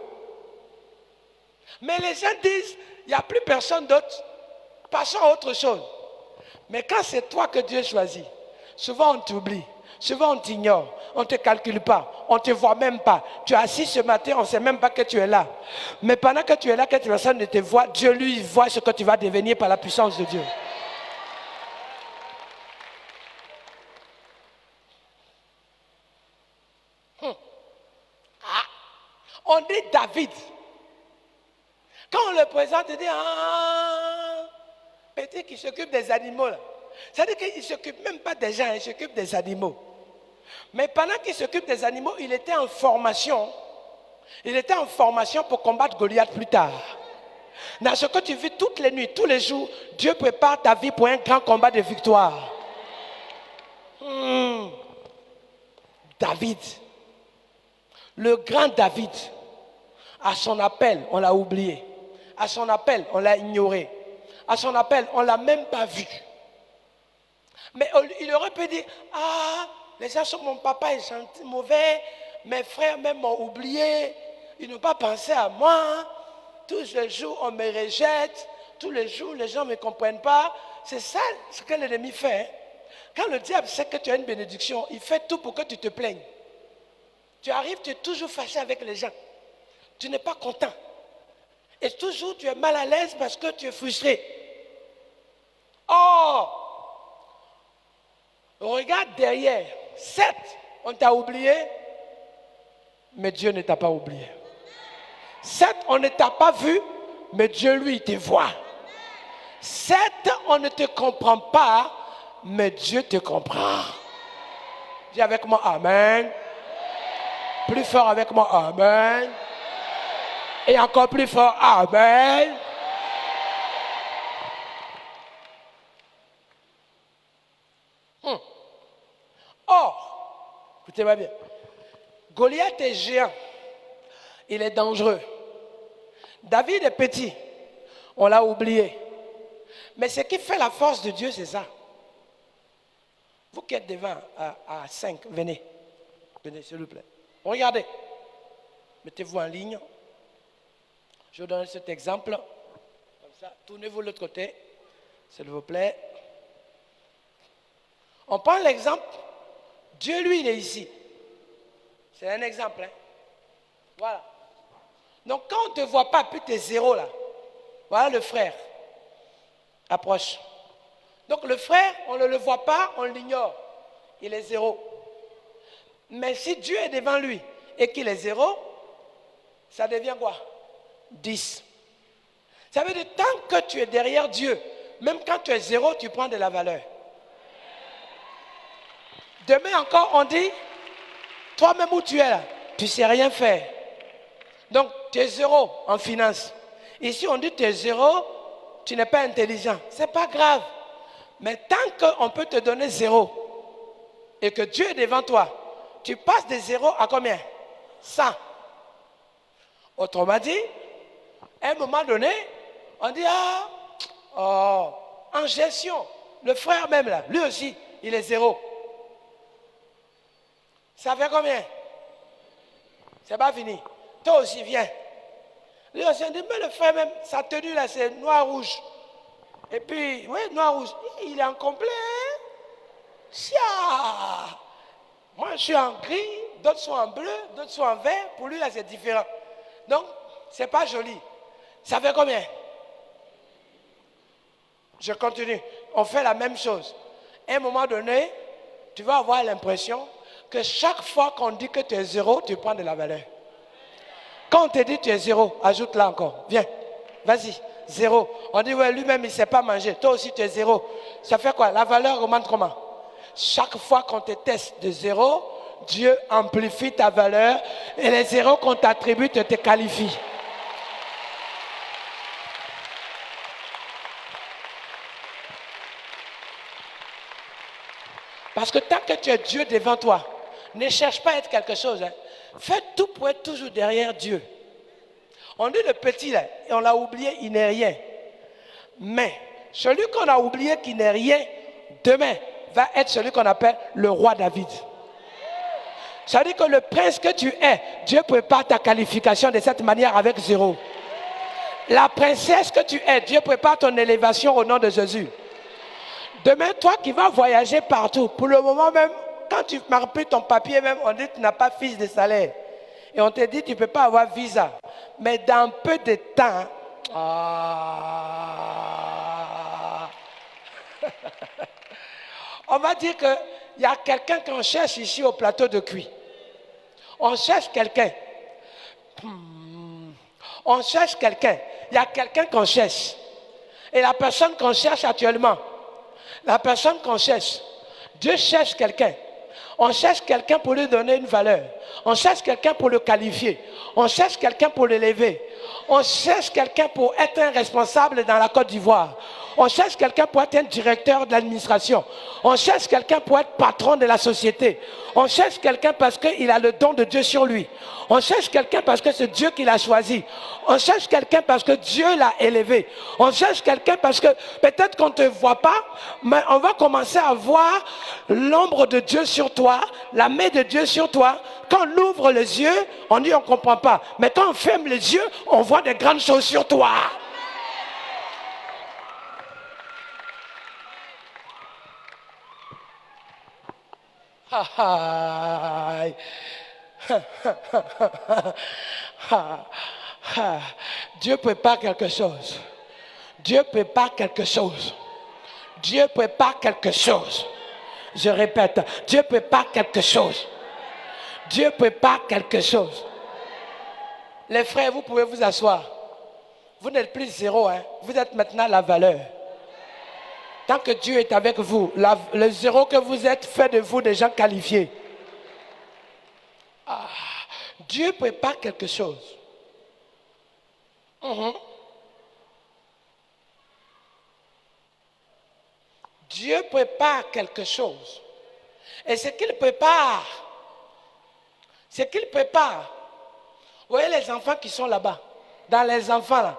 Mais les gens disent, il n'y a plus personne d'autre. Passons à autre chose. Mais quand c'est toi que Dieu choisit, souvent on t'oublie. Souvent on t'ignore, on ne te calcule pas, on ne te voit même pas. Tu es assis ce matin, on ne sait même pas que tu es là. Mais pendant que tu es là, que personne ne te voit, Dieu lui voit ce que tu vas devenir par la puissance de Dieu. On dit David. Quand on le présente, on dit petit qui s'occupe des animaux. C'est-à-dire qu'il ne s'occupe même pas des gens, il s'occupe des animaux. Mais pendant qu'il s'occupe des animaux, il était en formation. Il était en formation pour combattre Goliath plus tard. Dans ce que tu vis toutes les nuits, tous les jours, Dieu prépare ta vie pour un grand combat de victoire. David, le grand David, à son appel, on l'a oublié. À son appel, on l'a ignoré. À son appel, on ne l'a même pas vu. Mais il aurait pu dire, les gens sont mon papa est gentil, mauvais, mes frères même m'ont oublié, ils n'ont pas pensé à moi, tous les jours on me rejette, tous les jours les gens ne me comprennent pas. C'est ça ce que l'ennemi fait. Quand le diable sait que tu as une bénédiction, il fait tout pour que tu te plaignes. Tu arrives, tu es toujours fâché avec les gens. Tu n'es pas content. Et toujours tu es mal à l'aise parce que tu es frustré. Oh! Regarde derrière. Certes, on t'a oublié, mais Dieu ne t'a pas oublié. Certes, on ne t'a pas vu, mais Dieu, lui, te voit. Certes, on ne te comprend pas, mais Dieu te comprend. Dis avec moi, Amen. Plus fort avec moi, Amen. Et encore plus fort, Amen. Or, écoutez-moi bien, Goliath est géant, il est dangereux. David est petit, on l'a oublié. Mais ce qui fait la force de Dieu, c'est ça. Vous qui êtes devant à 5, venez. Venez, s'il vous plaît. Regardez. Mettez-vous en ligne. Je vous donne cet exemple. Comme ça, tournez-vous de l'autre côté, s'il vous plaît. On prend l'exemple. Dieu, lui, il est ici. C'est un exemple. Voilà. Donc quand on ne te voit pas, puis tu es zéro là. Voilà le frère. Approche. Donc le frère, on ne le voit pas, on l'ignore. Il est zéro. Mais si Dieu est devant lui et qu'il est zéro, ça devient quoi? 10. Ça veut dire tant que tu es derrière Dieu, même quand tu es zéro, tu prends de la valeur. Demain encore, on dit, toi-même où tu es là, tu ne sais rien faire. Donc, tu es zéro en finance. Ici, on dit tu es zéro, tu n'es pas intelligent. Ce n'est pas grave. Mais tant qu'on peut te donner zéro et que Dieu est devant toi, tu passes de zéro à combien? 100. Autrement dit, à un moment donné, on dit, en gestion, le frère même là, lui aussi, il est zéro. Ça fait combien? C'est pas fini. Toi aussi, viens. Lui aussi, on dit, mais le frère même, sa tenue là, c'est noir-rouge. Et puis, oui, noir-rouge. Il est en complet. Hein? Chia! Moi, je suis en gris, d'autres sont en bleu, d'autres sont en vert. Pour lui, là, c'est différent. Donc, c'est pas joli. Ça fait combien? Je continue. On fait la même chose. À un moment donné, tu vas avoir l'impression que chaque fois qu'on dit que tu es zéro, tu prends de la valeur. Quand on te dit tu es zéro, ajoute là encore. Viens, vas-y, zéro. On dit, ouais, lui-même, il ne sait pas manger. Toi aussi, tu es zéro. Ça fait quoi? La valeur augmente comment? Chaque fois qu'on te teste de zéro, Dieu amplifie ta valeur et les zéros qu'on t'attribue te qualifient. Parce que tant que tu as Dieu devant toi, ne cherche pas à être quelque chose. Hein. Fais tout pour être toujours derrière Dieu. On dit le petit là, et on l'a oublié, il n'est rien. Mais celui qu'on a oublié qui n'est rien, demain va être celui qu'on appelle le roi David. Ça veut dire que le prince que tu es, Dieu prépare ta qualification de cette manière avec zéro. La princesse que tu es, Dieu prépare ton élévation au nom de Jésus. Demain, toi qui vas voyager partout, pour le moment même, quand tu remplis ton papier même, on dit que tu n'as pas fiche de salaire. Et on te dit que tu ne peux pas avoir visa. Mais dans peu de temps, on va dire qu'il y a quelqu'un qu'on cherche ici au plateau de cuit. On cherche quelqu'un. On cherche quelqu'un. Il y a quelqu'un qu'on cherche. Et la personne qu'on cherche actuellement, la personne qu'on cherche, Dieu cherche quelqu'un. On cherche quelqu'un pour lui donner une valeur. On cherche quelqu'un pour le qualifier. On cherche quelqu'un pour l'élever. On cherche quelqu'un pour être un responsable dans la Côte d'Ivoire. On cherche quelqu'un pour être un directeur de l'administration. On cherche quelqu'un pour être patron de la société. On cherche quelqu'un parce qu'il a le don de Dieu sur lui. On cherche quelqu'un parce que c'est Dieu qui l'a choisi. On cherche quelqu'un parce que Dieu l'a élevé. On cherche quelqu'un parce que peut-être qu'on ne te voit pas, mais on va commencer à voir l'ombre de Dieu sur toi, la main de Dieu sur toi. Quand on ouvre les yeux, on dit on ne comprend pas. Mais quand on ferme les yeux, on voit de grandes choses sur toi. Dieu prépare quelque chose. Dieu prépare quelque chose. Dieu prépare quelque chose. Je répète, Dieu prépare quelque chose. Dieu prépare quelque chose. Les frères, vous pouvez vous asseoir. Vous n'êtes plus zéro, hein? Vous êtes maintenant la valeur. Tant que Dieu est avec vous, le zéro que vous êtes fait de vous des gens qualifiés. Dieu prépare quelque chose. Dieu prépare quelque chose. Et ce qu'il prépare, vous voyez les enfants qui sont là-bas. Dans les enfants, là,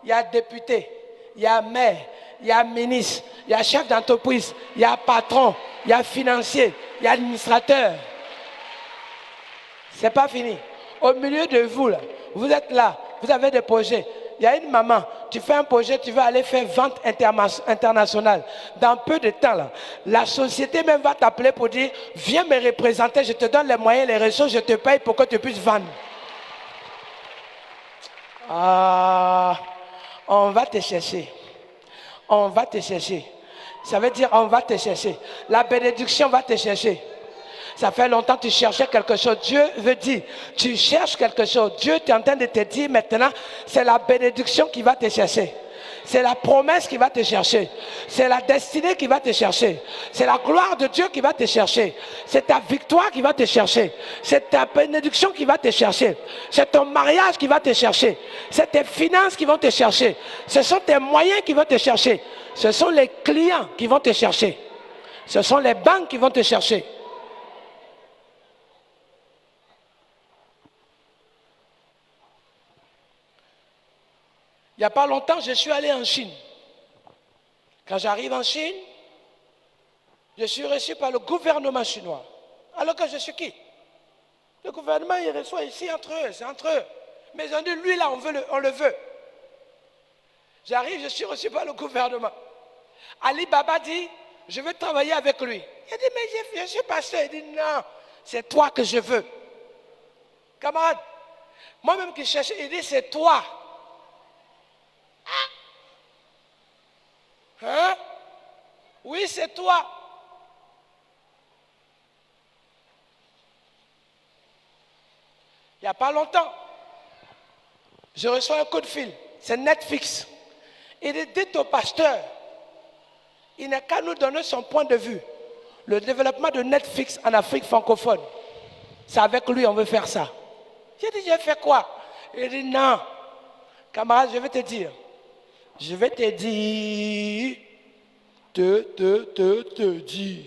il y a député, il y a maire, il y a ministre, il y a chef d'entreprise, il y a patron, il y a financier, il y a administrateur. C'est pas fini. Au milieu de vous, là, vous êtes là, vous avez des projets. Il y a une maman, tu fais un projet, tu veux aller faire vente internationale. Dans peu de temps, là, la société même va t'appeler pour dire, viens me représenter, je te donne les moyens, les ressources, je te paye pour que tu puisses vendre. Ah, on va te chercher. On va te chercher. Ça veut dire on va te chercher. La bénédiction va te chercher. Ça fait longtemps que tu cherchais quelque chose. Dieu veut dire, tu cherches quelque chose. Dieu est en train de te dire maintenant, c'est la bénédiction qui va te chercher. C'est la promesse qui va te chercher. C'est la destinée qui va te chercher. C'est la gloire de Dieu qui va te chercher. C'est ta victoire qui va te chercher. C'est ta bénédiction qui va te chercher. C'est ton mariage qui va te chercher. C'est tes finances qui vont te chercher. Ce sont tes moyens qui vont te chercher. Ce sont les clients qui vont te chercher. Ce sont les banques qui vont te chercher. Il n'y a pas longtemps, je suis allé en Chine. Quand j'arrive en Chine, je suis reçu par le gouvernement chinois. Alors que je suis qui? Le gouvernement, il reçoit ici entre eux, c'est entre eux. Mais ils ont dit, lui là, on le veut. J'arrive, je suis reçu par le gouvernement. Ali Baba dit, je veux travailler avec lui. Il a dit, mais je suis pasteur. Il dit, non, c'est toi que je veux. Camarade, moi-même qui cherchais, il dit, c'est toi. Hein? Oui, c'est toi. Il n'y a pas longtemps, je reçois un coup de fil. C'est Netflix. Il dit au pasteur, il n'a qu'à nous donner son point de vue. Le développement de Netflix en Afrique francophone, c'est avec lui on veut faire ça. J'ai dit, j'ai fait quoi? Il dit, non. Camarade, je vais te dire. Je vais te dire, te dire.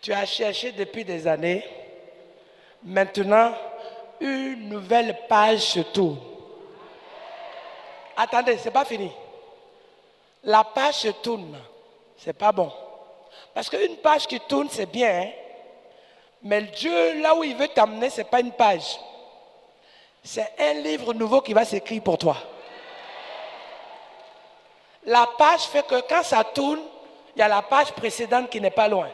Tu as cherché depuis des années. Maintenant, une nouvelle page se tourne. Attendez, c'est pas fini. La page se tourne. C'est pas bon. Parce qu'une page qui tourne, c'est bien. Hein? Mais Dieu, là où il veut t'amener, ce n'est pas une page. C'est un livre nouveau qui va s'écrire pour toi. La page fait que quand ça tourne, il y a la page précédente qui n'est pas loin.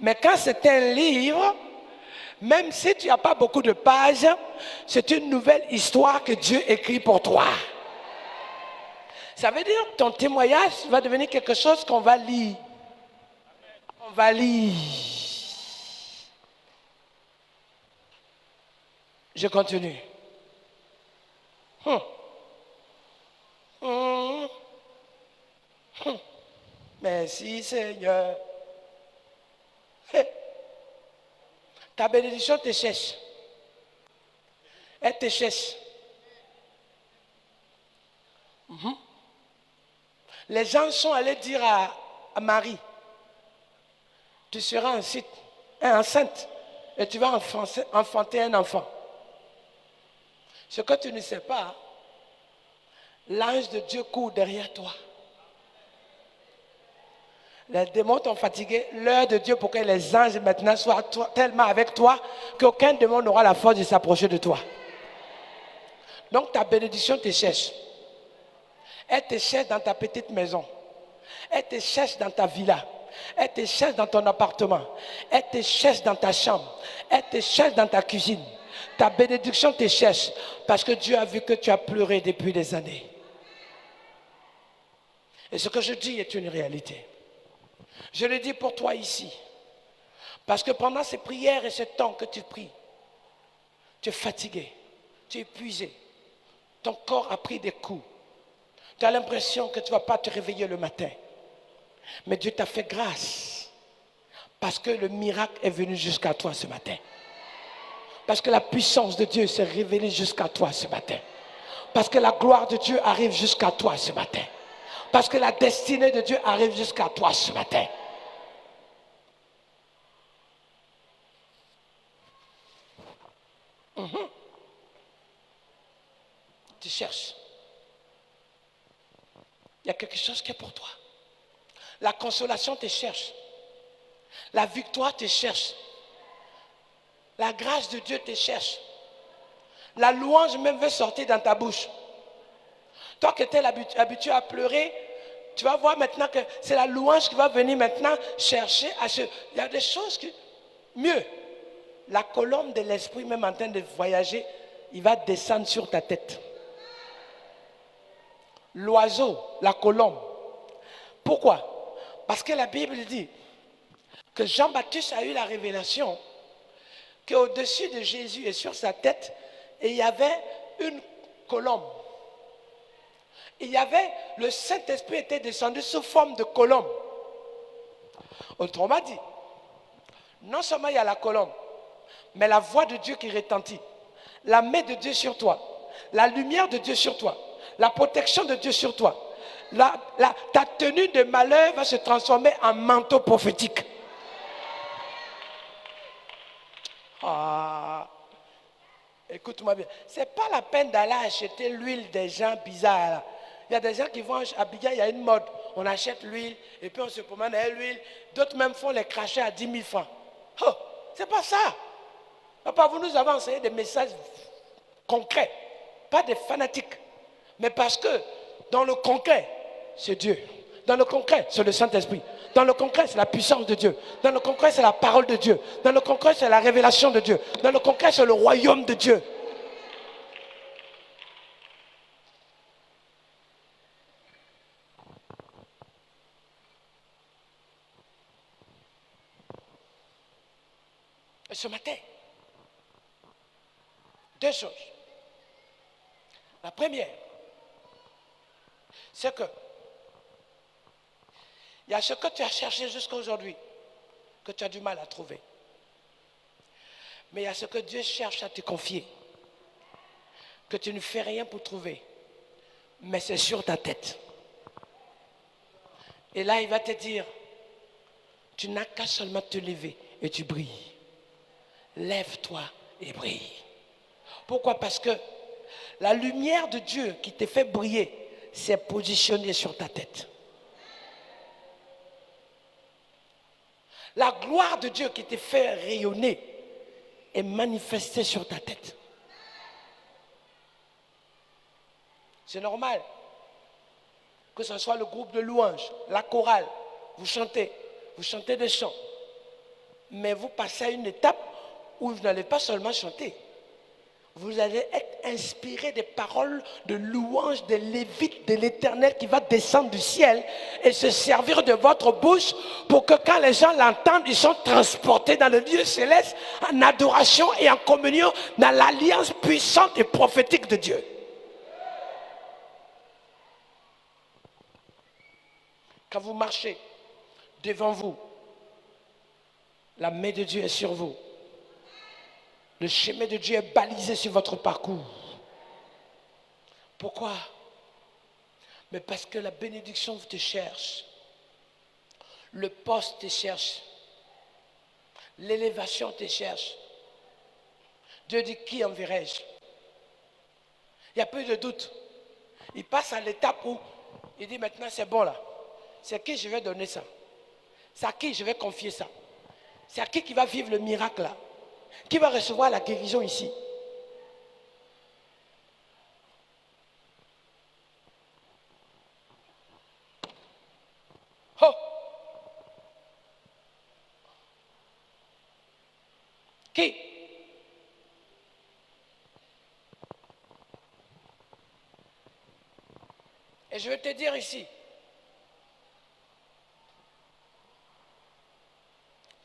Mais quand c'est un livre, même si tu n'as pas beaucoup de pages, c'est une nouvelle histoire que Dieu écrit pour toi. Ça veut dire que ton témoignage va devenir quelque chose qu'on va lire. On va lire. Je continue. Merci Seigneur. Ta bénédiction te cherche. Elle te cherche. Les gens sont allés dire à Marie, tu seras enceinte et tu vas enfanter un enfant. Ce que tu ne sais pas, l'ange de Dieu court derrière toi. Les démons t'ont fatigué. L'heure de Dieu pour que les anges maintenant soient tellement avec toi qu'aucun démon n'aura la force de s'approcher de toi. Donc ta bénédiction te cherche. Elle te cherche dans ta petite maison. Elle te cherche dans ta villa. Elle te cherche dans ton appartement. Elle te cherche dans ta chambre. Elle te cherche dans ta cuisine. Ta bénédiction te cherche parce que Dieu a vu que tu as pleuré depuis des années. Et ce que je dis est une réalité. Je le dis pour toi ici. Parce que pendant ces prières et ce temps que tu pries, tu es fatigué, tu es épuisé. Ton corps a pris des coups. Tu as l'impression que tu ne vas pas te réveiller le matin. Mais Dieu t'a fait grâce. Parce que le miracle est venu jusqu'à toi ce matin. Parce que la puissance de Dieu s'est révélée jusqu'à toi ce matin. Parce que la gloire de Dieu arrive jusqu'à toi ce matin. Parce que la destinée de Dieu arrive jusqu'à toi ce matin. Tu cherches. Il y a quelque chose qui est pour toi. La consolation te cherche. La victoire te cherche. La grâce de Dieu te cherche. La louange même veut sortir dans ta bouche. Toi qui étais habitué à pleurer, tu vas voir maintenant que c'est la louange qui va venir maintenant chercher à ce... Il y a des choses qui... Mieux, la colonne de l'esprit même en train de voyager il va descendre sur ta tête. L'oiseau, la colombe. Pourquoi? Parce que la Bible dit que Jean-Baptiste a eu la révélation qu'au-dessus de Jésus et sur sa tête, il y avait une colombe. Il y avait, le Saint-Esprit était descendu sous forme de colombe. Autrement dit, non seulement il y a la colombe, mais la voix de Dieu qui retentit, la main de Dieu sur toi, la lumière de Dieu sur toi, la protection de Dieu sur toi. Ta tenue de malheur va se transformer en manteau prophétique. Ah, écoute-moi bien. Ce n'est pas la peine d'aller acheter l'huile des gens bizarres. Là. Il y a des gens qui vont à Abidjan, il y a une mode. On achète l'huile et puis on se promène avec l'huile. D'autres même font les crachets à 10 000 francs. Oh, ce n'est pas ça. Papa, vous nous avez enseigné des messages concrets, pas des fanatiques. Mais parce que dans le concret, c'est Dieu. Dans le concret, c'est le Saint-Esprit. Dans le concret, c'est la puissance de Dieu. Dans le concret, c'est la parole de Dieu. Dans le concret, c'est la révélation de Dieu. Dans le concret, c'est le royaume de Dieu. Et ce matin, deux choses. La première, c'est que il y a ce que tu as cherché jusqu'à aujourd'hui, que tu as du mal à trouver. Mais il y a ce que Dieu cherche à te confier, que tu ne fais rien pour trouver, mais c'est sur ta tête. Et là, il va te dire, tu n'as qu'à seulement te lever et tu brilles. Lève-toi et brille. Pourquoi? Parce que la lumière de Dieu qui te fait briller s'est positionnée sur ta tête. La gloire de Dieu qui te fait rayonner est manifestée sur ta tête. C'est normal que ce soit le groupe de louanges, la chorale, vous chantez des chants, mais vous passez à une étape où vous n'allez pas seulement chanter. Vous allez être inspiré des paroles de louange des Lévites de l'Éternel qui va descendre du ciel et se servir de votre bouche pour que quand les gens l'entendent, ils sont transportés dans le lieu céleste en adoration et en communion dans l'alliance puissante et prophétique de Dieu. Quand vous marchez devant vous, la main de Dieu est sur vous. Le chemin de Dieu est balisé sur votre parcours. Pourquoi? Mais parce que la bénédiction te cherche. Le poste te cherche. L'élévation te cherche. Dieu dit, qui enverrai-je? Il n'y a plus de doute. Il passe à l'étape où il dit, maintenant c'est bon là. C'est à qui je vais donner ça? C'est à qui je vais confier ça? C'est à qui va vivre le miracle là? Qui va recevoir la guérison ici? Oh! Qui? Et je vais te dire ici,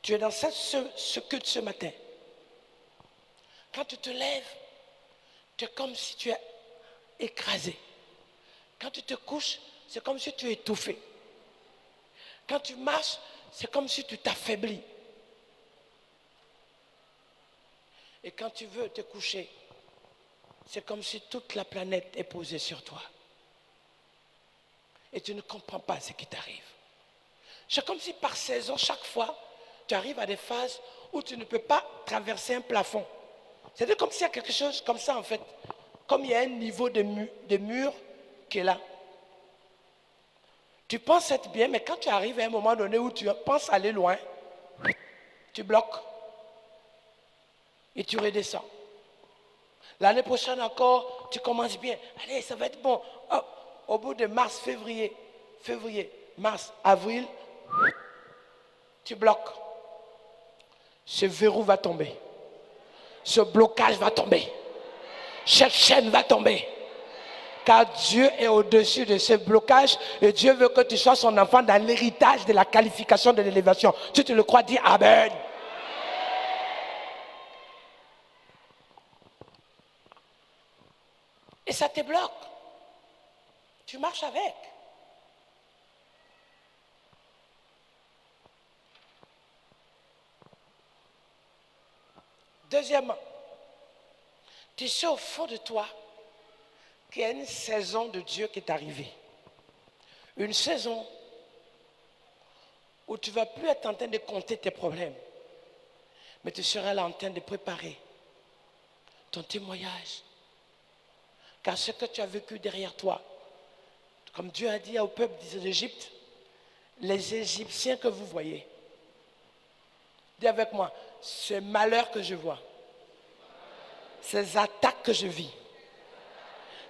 tu es dans ce culte ce matin. Quand tu te lèves, tu es comme si tu es écrasé. Quand tu te couches, c'est comme si tu es étouffé. Quand tu marches, c'est comme si tu t'affaiblis. Et quand tu veux te coucher, c'est comme si toute la planète est posée sur toi. Et tu ne comprends pas ce qui t'arrive. C'est comme si par saison, chaque fois, tu arrives à des phases où tu ne peux pas traverser un plafond. C'est comme s'il y a quelque chose comme ça en fait. Comme il y a un niveau de mur qui est là. Tu penses être bien, mais quand tu arrives à un moment donné où tu penses aller loin, tu bloques. Et tu redescends. L'année prochaine encore, tu commences bien. Allez, ça va être bon. Oh, au bout de mars, février, mars, avril, tu bloques. Ce verrou va tomber. Ce blocage va tomber. Cette chaîne va tomber. Car Dieu est au-dessus de ce blocage et Dieu veut que tu sois son enfant dans l'héritage de la qualification de l'élévation. Tu te le crois, dis Amen. Et ça te bloque. Tu marches avec. Deuxièmement, tu sais au fond de toi qu'il y a une saison de Dieu qui est arrivée. Une saison où tu ne vas plus être en train de compter tes problèmes, mais tu seras là en train de préparer ton témoignage. Car ce que tu as vécu derrière toi, comme Dieu a dit au peuple d'Égypte, les Égyptiens que vous voyez, dis avec moi, ce malheur que je vois, ces attaques que je vis,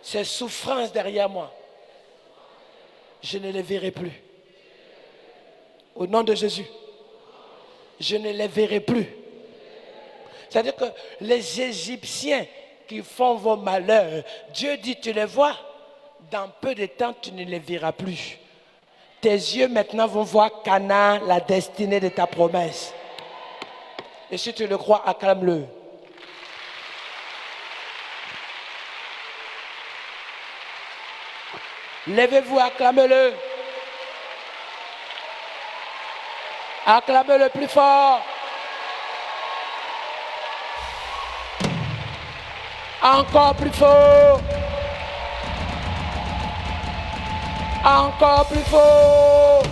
ces souffrances derrière moi, je ne les verrai plus. Au nom de Jésus, je ne les verrai plus. C'est-à-dire que les Égyptiens qui font vos malheurs, Dieu dit, tu les vois, dans peu de temps, tu ne les verras plus. Tes yeux maintenant vont voir Canaan, la destinée de ta promesse. Et si tu le crois, acclame-le. Levez-vous, acclamez-le. Acclamez-le plus fort. Encore plus fort. Encore plus fort.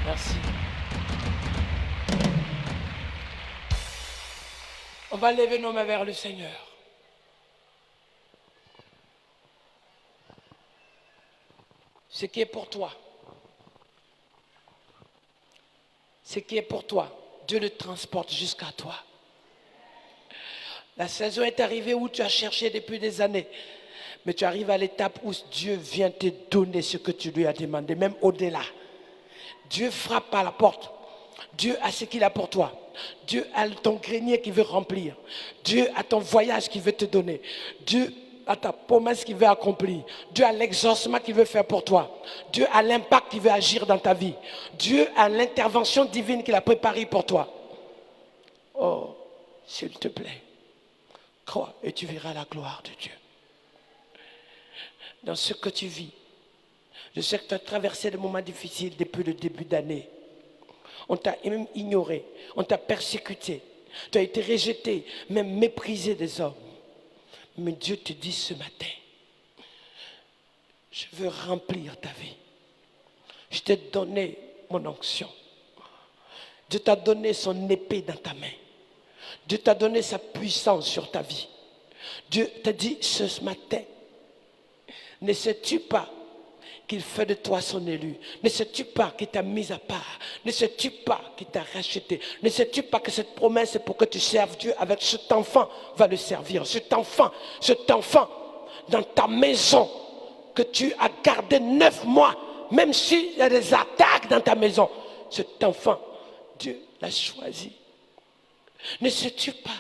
Merci. On va lever nos mains vers le Seigneur. Ce qui est pour toi, ce qui est pour toi, Dieu le transporte jusqu'à toi. La saison est arrivée où tu as cherché depuis des années, mais tu arrives à l'étape où Dieu vient te donner ce que tu lui as demandé, même au-delà. Dieu frappe à la porte. Dieu a ce qu'il a pour toi. Dieu a ton grenier qu'il veut remplir. Dieu a ton voyage qu'il veut te donner. Dieu a ta promesse qu'il veut accomplir. Dieu a l'exaucement qu'il veut faire pour toi. Dieu a l'impact qu'il veut agir dans ta vie. Dieu a l'intervention divine qu'il a préparée pour toi. Oh, s'il te plaît, crois et tu verras la gloire de Dieu. Dans ce que tu vis, je sais que tu as traversé des moments difficiles depuis le début d'année. On t'a même ignoré, on t'a persécuté, tu as été rejeté, même méprisé des hommes. Mais Dieu te dit ce matin, je veux remplir ta vie. Je t'ai donné mon onction. Dieu t'a donné son épée dans ta main. Dieu t'a donné sa puissance sur ta vie. Dieu t'a dit ce matin, ne sais-tu pas qu'il fait de toi son élu? Ne sais-tu pas qu'il t'a mis à part? Ne sais-tu pas qu'il t'a racheté? Ne sais-tu pas que cette promesse est pour que tu serves Dieu avec cet enfant va le servir? Cet enfant dans ta maison que tu as gardé 9 mois, même s'il y a des attaques dans ta maison, cet enfant, Dieu l'a choisi. Ne sais-tu pas?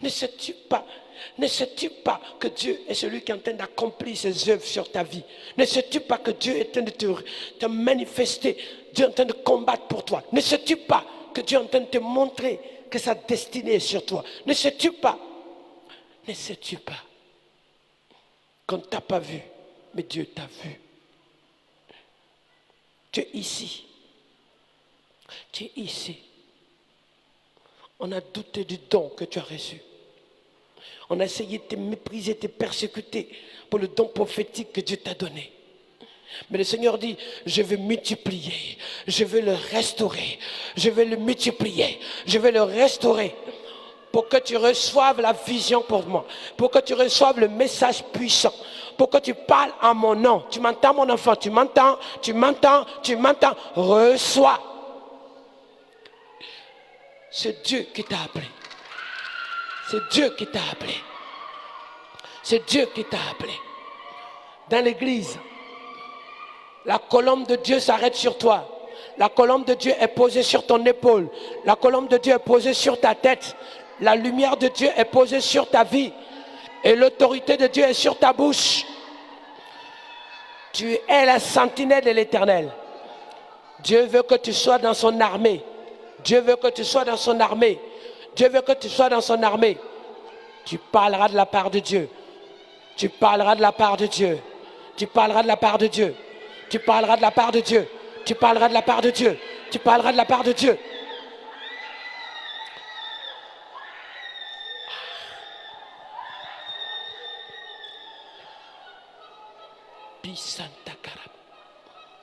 Ne sais-tu pas? Ne sais-tu pas que Dieu est celui qui est en train d'accomplir ses œuvres sur ta vie? Ne sais-tu pas que Dieu est en train de te manifester? Dieu est en train de combattre pour toi. Ne sais-tu pas que Dieu est en train de te montrer que sa destinée est sur toi? Ne sais-tu pas? Ne sais-tu pas qu'on ne t'a pas vu, mais Dieu t'a vu? Tu es ici. Tu es ici. On a douté du don que tu as reçu. On a essayé de te mépriser, de te persécuter pour le don prophétique que Dieu t'a donné. Mais le Seigneur dit, je vais multiplier, je vais le restaurer, je vais le multiplier, je vais le restaurer pour que tu reçoives la vision pour moi, pour que tu reçoives le message puissant, pour que tu parles en mon nom. Tu m'entends, mon enfant? Tu m'entends? Tu m'entends? Tu m'entends? Reçois. C'est Dieu qui t'a appelé. C'est Dieu qui t'a appelé. C'est Dieu qui t'a appelé. Dans l'église, la colombe de Dieu s'arrête sur toi. La colombe de Dieu est posée sur ton épaule. La colombe de Dieu est posée sur ta tête. La lumière de Dieu est posée sur ta vie. Et l'autorité de Dieu est sur ta bouche. Tu es la sentinelle de l'Éternel. Dieu veut que tu sois dans son armée. Dieu veut que tu sois dans son armée. Dieu veut que tu sois dans son armée. Tu parleras de la part de Dieu. Tu parleras de la part de Dieu. Tu parleras de la part de Dieu. Tu parleras de la part de Dieu. Tu parleras de la part de Dieu. Tu parleras de la part de Dieu.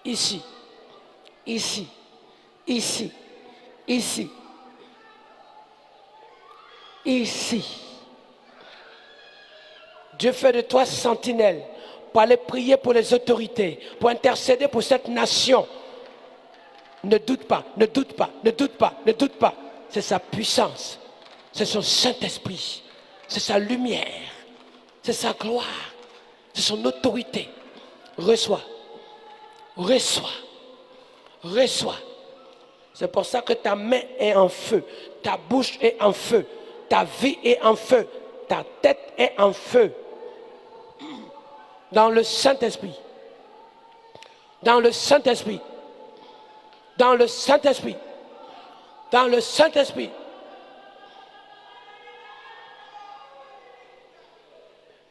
Ici, ici, ici, ici, ici. Dieu fait de toi sentinelle pour aller prier pour les autorités, pour intercéder pour cette nation. Ne doute pas, ne doute pas, ne doute pas, ne doute pas. C'est sa puissance, c'est son Saint-Esprit, c'est sa lumière, c'est sa gloire, c'est son autorité. Reçois, reçois, reçois. C'est pour ça que ta main est en feu, ta bouche est en feu, ta vie est en feu, ta tête est en feu. Dans le Saint-Esprit. Dans le Saint-Esprit. Dans le Saint-Esprit. Dans le Saint-Esprit.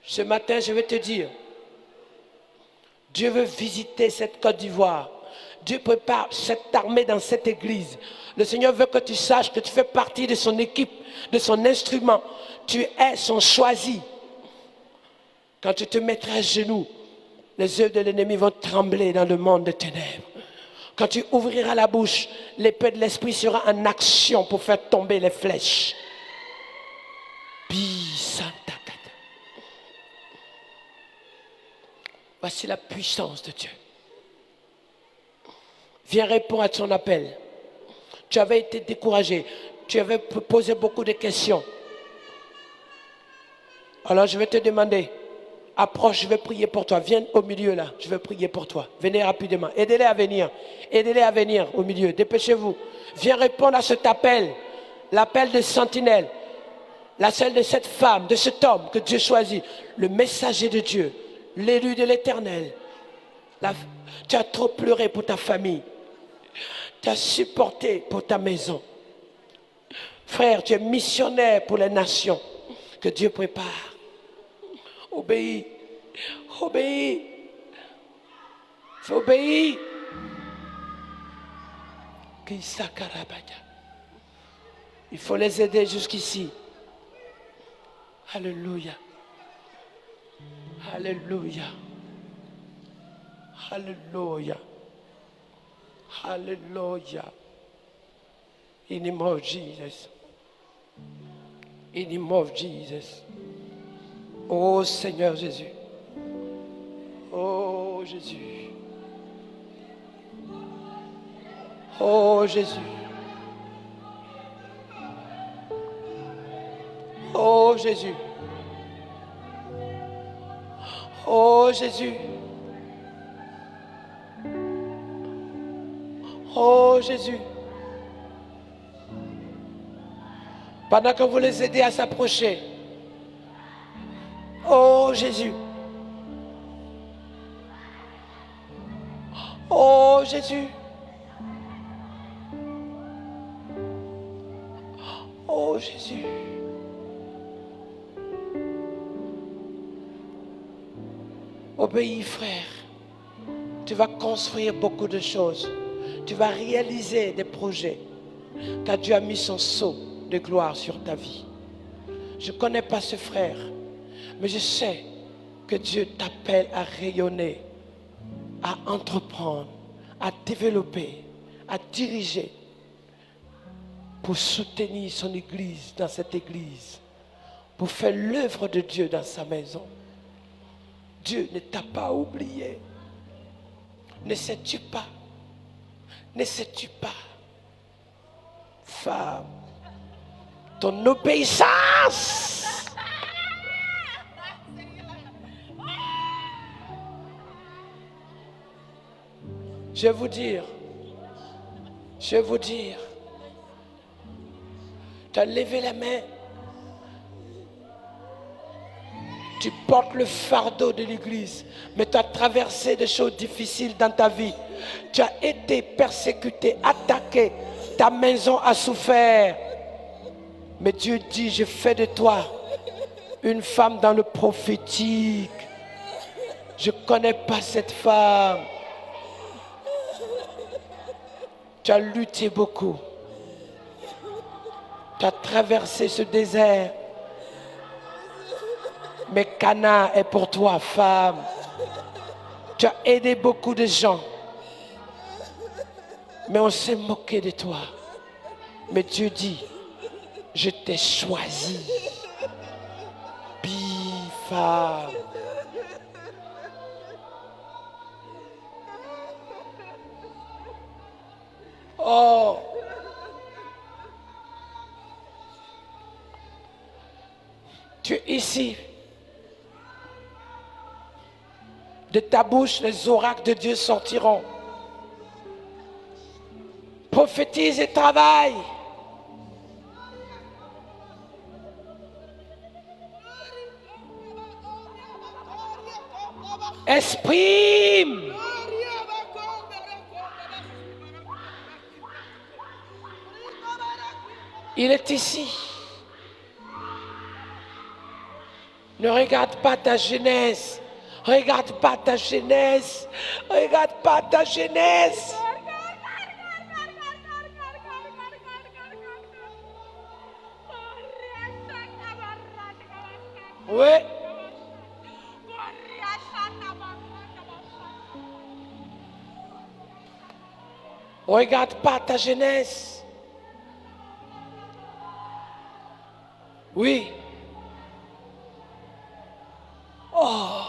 Ce matin, je vais te dire, Dieu veut visiter cette Côte d'Ivoire. Dieu prépare cette armée dans cette église. Le Seigneur veut que tu saches que tu fais partie de son équipe, de son instrument. Tu es son choisi. Quand tu te mettras à genoux, les œuvres de l'ennemi vont trembler dans le monde des ténèbres. Quand tu ouvriras la bouche, l'épée de l'esprit sera en action pour faire tomber les flèches. Voici la puissance de Dieu. Viens répondre à ton appel. Tu avais été découragé. Tu avais posé beaucoup de questions. Alors je vais te demander, approche, je vais prier pour toi. Viens au milieu là, je vais prier pour toi. Venez rapidement. Aidez-les à venir. Aidez-les à venir au milieu. Dépêchez-vous. Viens répondre à cet appel. L'appel de sentinelle. La celle de cette femme, de cet homme que Dieu choisit. Le messager de Dieu. L'élu de l'Éternel. Tu as trop pleuré pour ta famille. Tu as supporté pour ta maison. Frère, tu es missionnaire pour les nations que Dieu prépare. Obéis. Obéis. Obéis. Il faut les aider jusqu'ici. Alléluia. Alléluia. Alléluia. Alléluia. In the name of Jesus. In the name of Jesus. Oh Seigneur Jésus. Oh Jésus. Oh Jésus. Oh Jésus. Oh Jésus. Oh Jésus. Pendant que vous les aidez à s'approcher. Oh Jésus. Oh Jésus. Oh Jésus. Obéis, frère. Tu vas construire beaucoup de choses. Tu vas réaliser des projets. Car Dieu a mis son sceau de gloire sur ta vie. Je ne connais pas ce frère, mais je sais que Dieu t'appelle à rayonner, à entreprendre, à développer, à diriger pour soutenir son église dans cette église, pour faire l'œuvre de Dieu dans sa maison. Dieu ne t'a pas oublié. Ne sais-tu pas? Ne sais-tu pas, femme, ton obéissance je vais vous dire, tu as levé la main, tu portes le fardeau de l'église, mais tu as traversé des choses difficiles dans ta vie. Tu as été persécuté, attaqué, ta maison a souffert. Mais Dieu dit, je fais de toi une femme dans le prophétique. Je ne connais pas cette femme. Tu as lutté beaucoup. Tu as traversé ce désert. Mais Cana est pour toi, femme. Tu as aidé beaucoup de gens. Mais on s'est moqué de toi. Mais Dieu dit, je t'ai choisi. Femme. Oh. Tu es ici. De ta bouche, les oracles de Dieu sortiront. Prophétise et travaille. Exprime. Il est ici. Ne regarde pas ta jeunesse. Regarde pas ta jeunesse. Regarde pas ta jeunesse. Oui. Regarde pas ta jeunesse. Oui. Oh.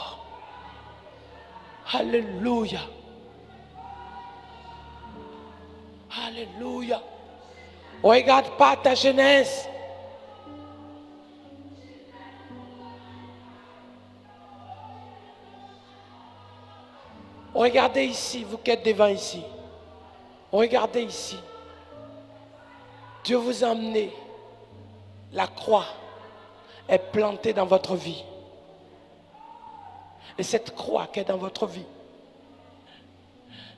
Alléluia. Alléluia. Regarde pas ta jeunesse. Regardez ici, vous qui êtes devant ici. Regardez ici. Dieu vous a emmené. La croix est plantée dans votre vie. Et cette croix qui est dans votre vie,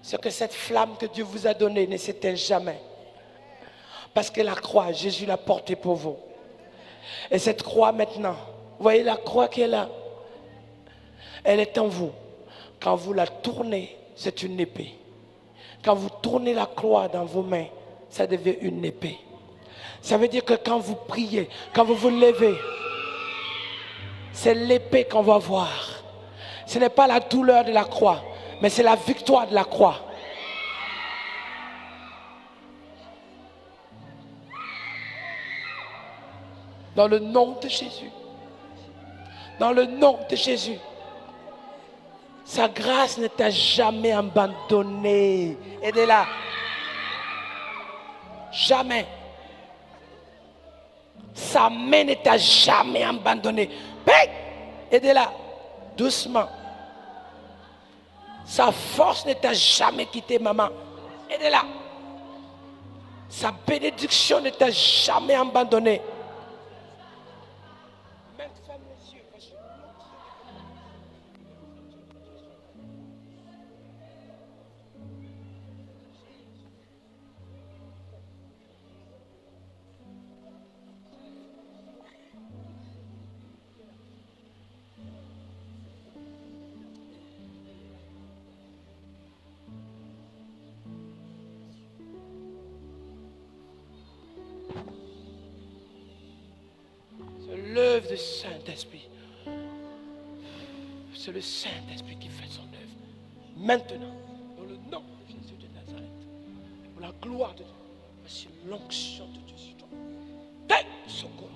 c'est que cette flamme que Dieu vous a donnée ne s'éteint jamais. Parce que la croix, Jésus l'a portée pour vous. Et cette croix maintenant, vous voyez la croix qui est là, elle est en vous. Quand vous la tournez, c'est une épée. Quand vous tournez la croix dans vos mains, ça devient une épée. Ça veut dire que quand vous priez, quand vous vous levez, c'est l'épée qu'on va voir. Ce n'est pas la douleur de la croix, mais c'est la victoire de la croix. Dans le nom de Jésus. Dans le nom de Jésus. Sa grâce ne t'a jamais abandonné. Aidez-la. Jamais. Sa main ne t'a jamais abandonné. Aidez-la. Doucement. Sa force ne t'a jamais quitté, maman. Aidez-la. Sa bénédiction ne t'a jamais abandonné. L'œuvre du Saint-Esprit. C'est le Saint-Esprit qui fait son œuvre. Maintenant, dans le nom de Jésus de Nazareth, pour la gloire de Dieu, voici l'onction de Dieu sur toi. Tête, secours,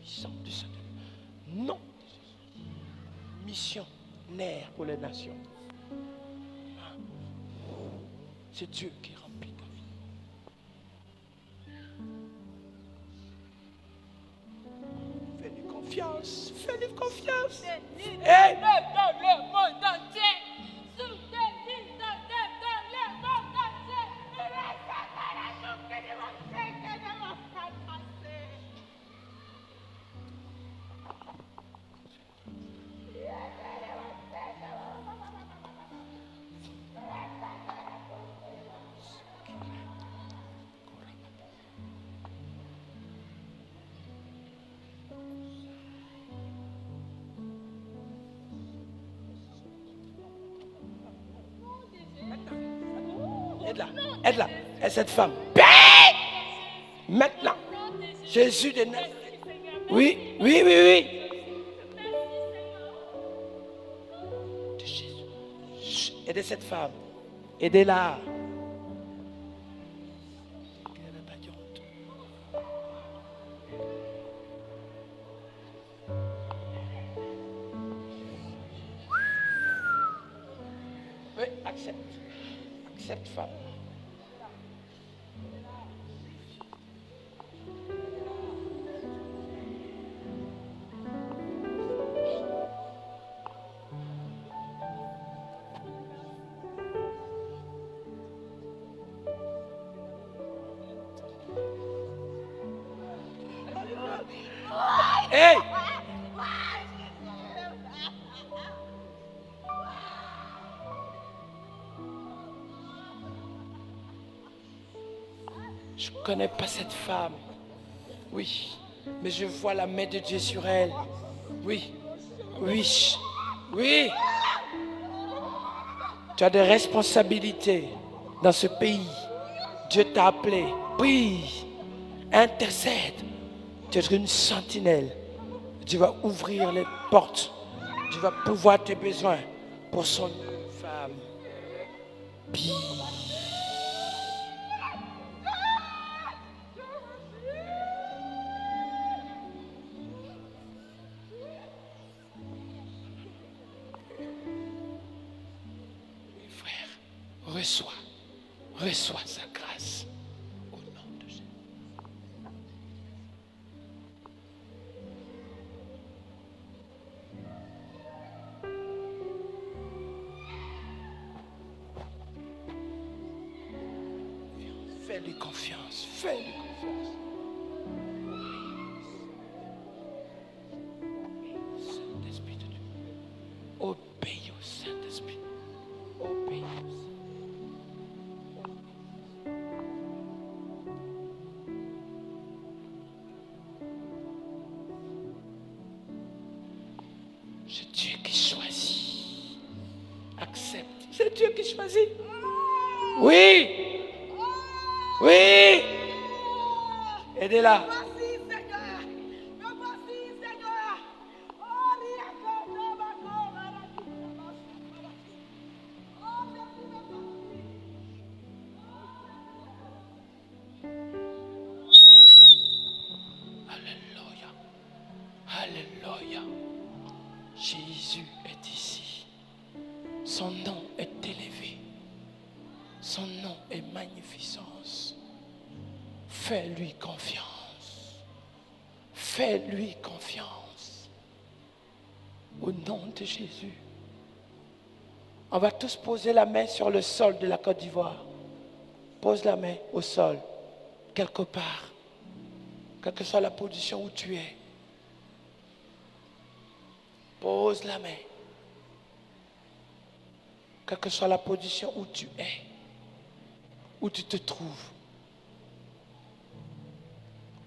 puissant du Saint-Esprit. Non de Jésus. missionnaire pour les nations. C'est Dieu qui remplit ta vie. Fais-lui confiance. Fais-lui confiance. Hey! Le monde entier. Soutenez dans le monde entier. Aide-la. Aide-la. Et cette femme. Maintenant. Jésus de Nazareth. Oui, oui, oui, oui. De Jésus. Chut, aidez cette femme. Aidez-la. Elle n'a pas de honte. Oui, accepte. Accepte, femme. Hey! Je ne connais pas cette femme. Oui. Mais je vois la main de Dieu sur elle. Oui. Oui. Oui. Tu as des responsabilités dans ce pays. Dieu t'a appelé. Prie. Intercède. Tu es une sentinelle. Dieu va ouvrir les portes. Dieu va pouvoir tes besoins pour son femme. Prie. Reçois sa grâce au nom de Jésus. Fais-lui confiance, fais-lui confiance. Saint-Esprit de Dieu, obéis au Saint-Esprit, obéis au Saint-Esprit. C'est Dieu qui choisit. Accepte. C'est Dieu qui choisit. Oui. Oui. Aidez-la. Alléluia. Alléluia. Jésus est ici. Son nom est élevé. Son nom est magnificence. Fais-lui confiance. Fais-lui confiance. Au nom de Jésus. On va tous poser la main sur le sol de la Côte d'Ivoire. Pose la main au sol, quelque part. Quelle que soit la position où tu es. Pose la main. Quelle que soit la position où tu es, où tu te trouves.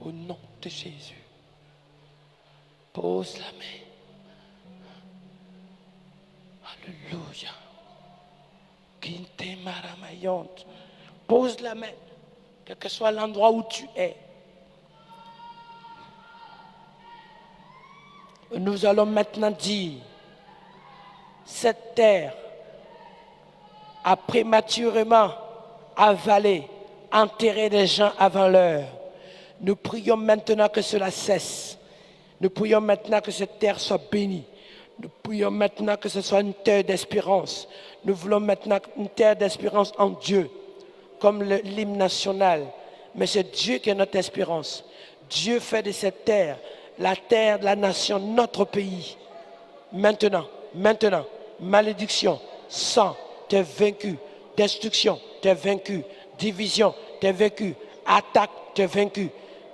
Au nom de Jésus. Pose la main. Alléluia. Kinte maramayante. Pose la main. Quel que soit l'endroit où tu es. Nous allons maintenant dire, cette terre a prématurément avalé, enterré des gens avant l'heure. Nous prions maintenant que cela cesse. Nous prions maintenant que cette terre soit bénie. Nous prions maintenant que ce soit une terre d'espérance. Nous voulons maintenant une terre d'espérance en Dieu, comme l'hymne national. Mais c'est Dieu qui est notre espérance. Dieu fait de cette terre la terre de la nation, notre pays. Maintenant, malédiction, sang, t'es vaincu. Destruction, t'es vaincu. Division, t'es vaincu. Attaque, t'es vaincu.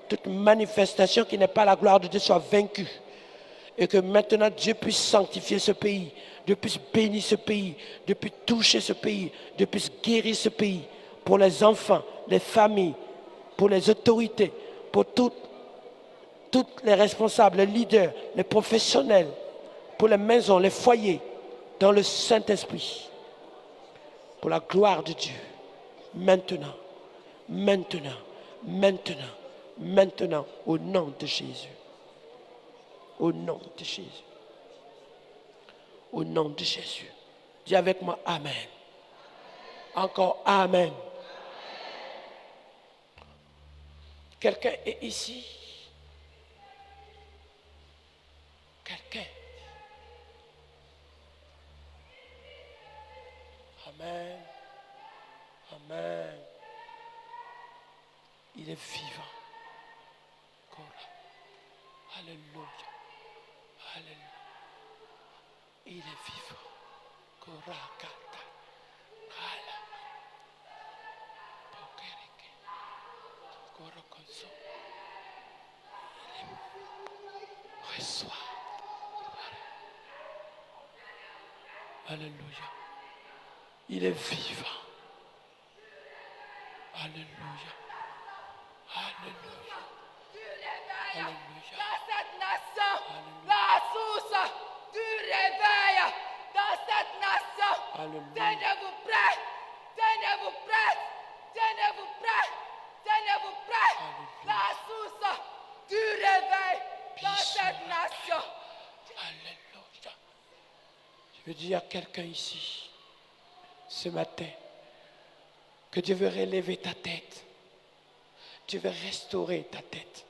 Toute manifestation qui n'est pas la gloire de Dieu soit vaincue. Et que maintenant Dieu puisse sanctifier ce pays, Dieu puisse bénir ce pays, Dieu puisse toucher ce pays, Dieu puisse guérir ce pays pour les enfants, les familles, pour les autorités, pour toutes les responsables, les leaders, les professionnels, pour les maisons, les foyers, dans le Saint-Esprit, pour la gloire de Dieu. Maintenant, au nom de Jésus. Au nom de Jésus. Au nom de Jésus. Dis avec moi Amen. Encore Amen. Quelqu'un est ici? Quelqu'un? Amen. Amen. Il est vivant. Alléluia. Alléluia. Il est vivant. Korakata. Ala. Pokereke. Korokonso. Reçois. Alléluia. Il est vivant. Alléluia. Alléluia. Alléluia. Dans cette nation, la source du réveil dans cette nation. Alléluia. Tenez-vous prêts, tenez-vous prêts, tenez-vous prêts, tenez-vous prêts. La source du réveil dans cette nation. Alléluia. Je veux dire à quelqu'un ici, ce matin, que Dieu veut relever ta tête. Dieu veut restaurer ta tête.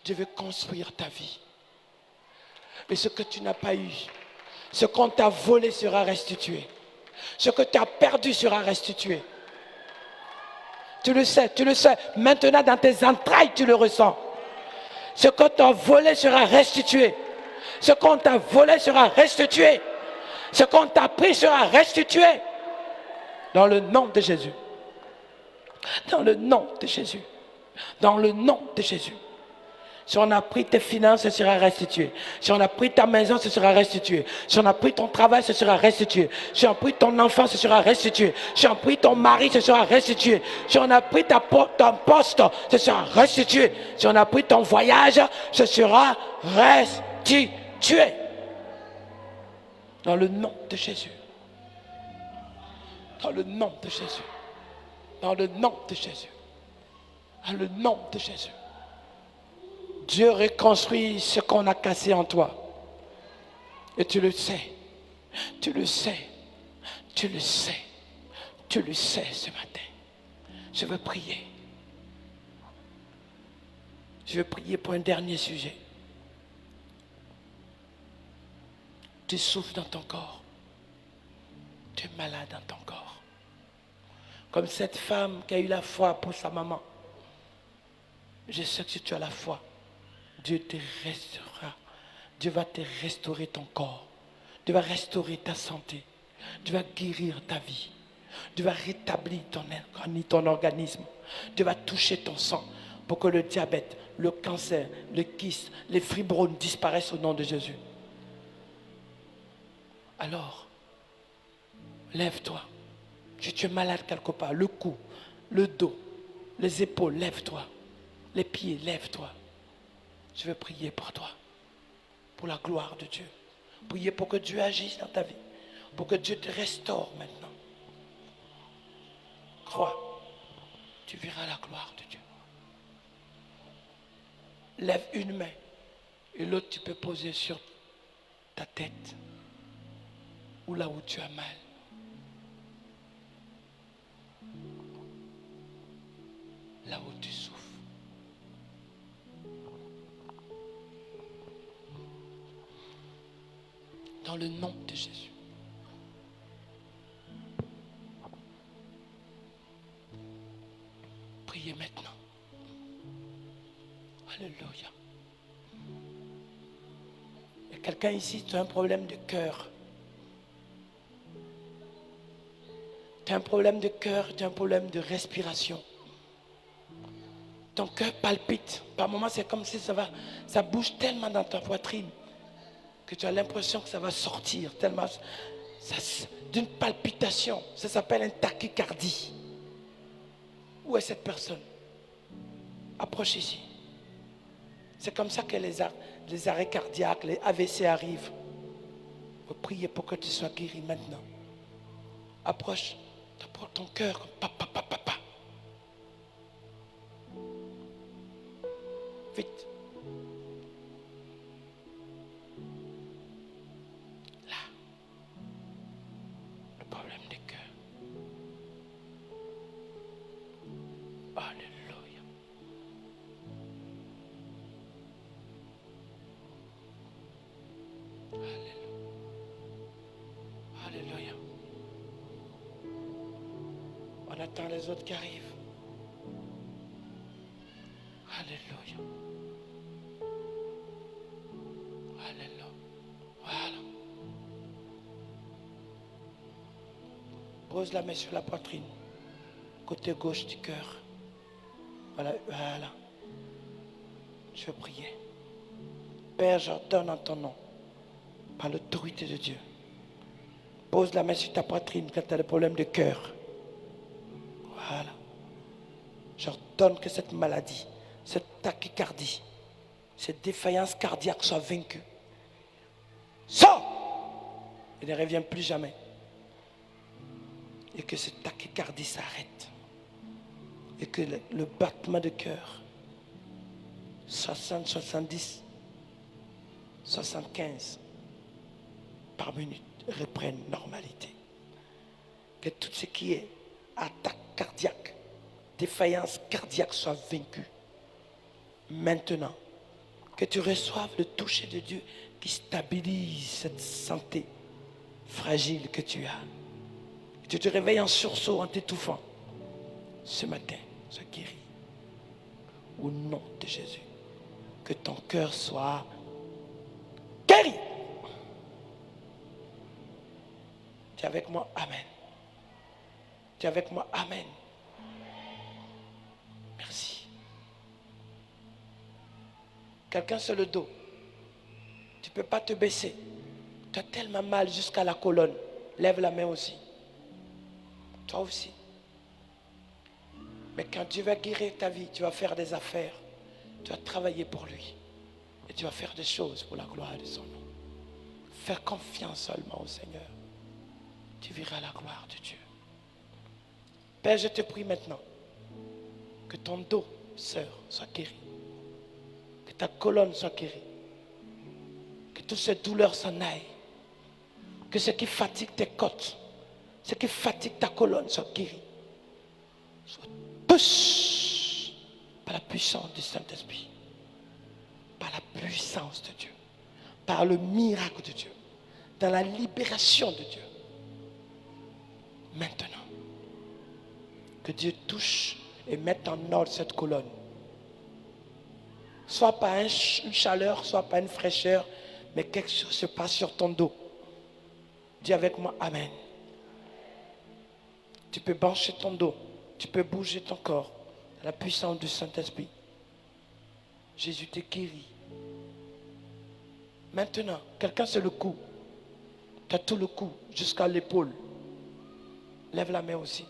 Dieu veut construire ta vie. Et ce que tu n'as pas eu, ce qu'on t'a volé sera restitué. Ce que tu as perdu sera restitué. Tu le sais, tu le sais. Maintenant, dans tes entrailles, tu le ressens. Ce qu'on t'a volé sera restitué. Ce qu'on t'a volé sera restitué. Ce qu'on t'a pris sera restitué. Dans le nom de Jésus. Dans le nom de Jésus. Dans le nom de Jésus. Si on a pris tes finances, ce sera restitué. Si on a pris ta maison, ce sera restitué. Si on a pris ton travail, ce sera restitué. Si on a pris ton enfant, ce sera restitué. Si on a pris ton mari, ce sera restitué. Si on a pris ton poste, ce sera restitué. Si on a pris ton voyage, ce sera restitué. Dans le nom de Jésus. Dans le nom de Jésus. Dans le nom de Jésus. Dans le nom de Jésus. Dieu reconstruit ce qu'on a cassé en toi. Et tu le sais. Tu le sais. Tu le sais. Tu le sais ce matin. Je veux prier. Je veux prier pour un dernier sujet. Tu souffres dans ton corps. Tu es malade dans ton corps. Comme cette femme qui a eu la foi pour sa maman. Je sais que si tu as la foi, Dieu te restaurera. Dieu va te restaurer ton corps. Dieu va restaurer ta santé. Dieu va guérir ta vie. Dieu va rétablir ton organisme. Dieu va toucher ton sang pour que le diabète, le cancer, le kyste, les fibromes disparaissent au nom de Jésus. Alors, lève-toi. Si tu es malade quelque part, le cou, le dos, les épaules, lève-toi. Les pieds, lève-toi. Je veux prier pour toi, pour la gloire de Dieu. Prier pour que Dieu agisse dans ta vie, pour que Dieu te restaure maintenant. Crois, tu verras la gloire de Dieu. Lève une main et l'autre tu peux poser sur ta tête ou là où tu as mal. Là où tu souffres. Dans le nom de Jésus. Priez maintenant. Alléluia. Il y a quelqu'un ici, tu as un problème de cœur. Tu as un problème de cœur, tu as un problème de respiration. Ton cœur palpite. Par moments, c'est comme si ça bouge tellement dans ta poitrine que tu as l'impression que ça va sortir. Tellement, d'une palpitation. Ça s'appelle une tachycardie. Où est cette personne? Approche ici. C'est comme ça que les arrêts cardiaques, les AVC arrivent. Vous priez pour que tu sois guéri maintenant. Approche ton cœur. Papa. Vite. Là. Le problème des cœurs. Alléluia. Alléluia. On attend les autres qui arrivent. Alléluia. Alléluia. Voilà. Pose la main sur la poitrine. Côté gauche du cœur. Voilà. Je veux prier. Père, j'ordonne en ton nom, par l'autorité de Dieu. Pose la main sur ta poitrine quand tu as des problèmes de cœur. Voilà. J'ordonne que cette maladie, cette tachycardie, cette défaillance cardiaque soit vaincue. Sors! Et ne reviens plus jamais. Et que cette tachycardie s'arrête. Et que le battement de cœur, 60, 70, 75 par minute, reprenne normalité. Que tout ce qui est attaque cardiaque, défaillance cardiaque soit vaincu. Maintenant, que tu reçoives le toucher de Dieu qui stabilise cette santé fragile que tu as. Et tu te réveilles en sursaut, en t'étouffant. Ce matin, sois guéri. Au nom de Jésus. Que ton cœur soit guéri. Tu es avec moi, amen. Tu es avec moi, amen. Merci. Quelqu'un sur le dos. Tu ne peux pas te baisser. Tu as tellement mal jusqu'à la colonne. Lève la main aussi. Toi aussi. Mais quand Dieu va guérir ta vie, tu vas faire des affaires. Tu vas travailler pour lui. Et tu vas faire des choses pour la gloire de son nom. Fais confiance seulement au Seigneur. Tu verras la gloire de Dieu. Père, je te prie maintenant que ton dos, sœur, soit guéri. Que ta colonne soit guérie. Que toutes ces douleurs s'en aillent. Que ce qui fatigue tes côtes, ce qui fatigue ta colonne soit guéri. Soit tous par la puissance du Saint-Esprit. Par la puissance de Dieu. Par le miracle de Dieu. Dans la libération de Dieu. Maintenant, que Dieu touche et mette en ordre cette colonne. Soit par une chaleur, soit par une fraîcheur, mais quelque chose se passe sur ton dos. Dis avec moi, amen. Tu peux pencher ton dos, tu peux bouger ton corps. La puissance du Saint-Esprit. Jésus te guérit. Maintenant, quelqu'un c'est le cou. Tu as tout le cou jusqu'à l'épaule. Lève la main aussi.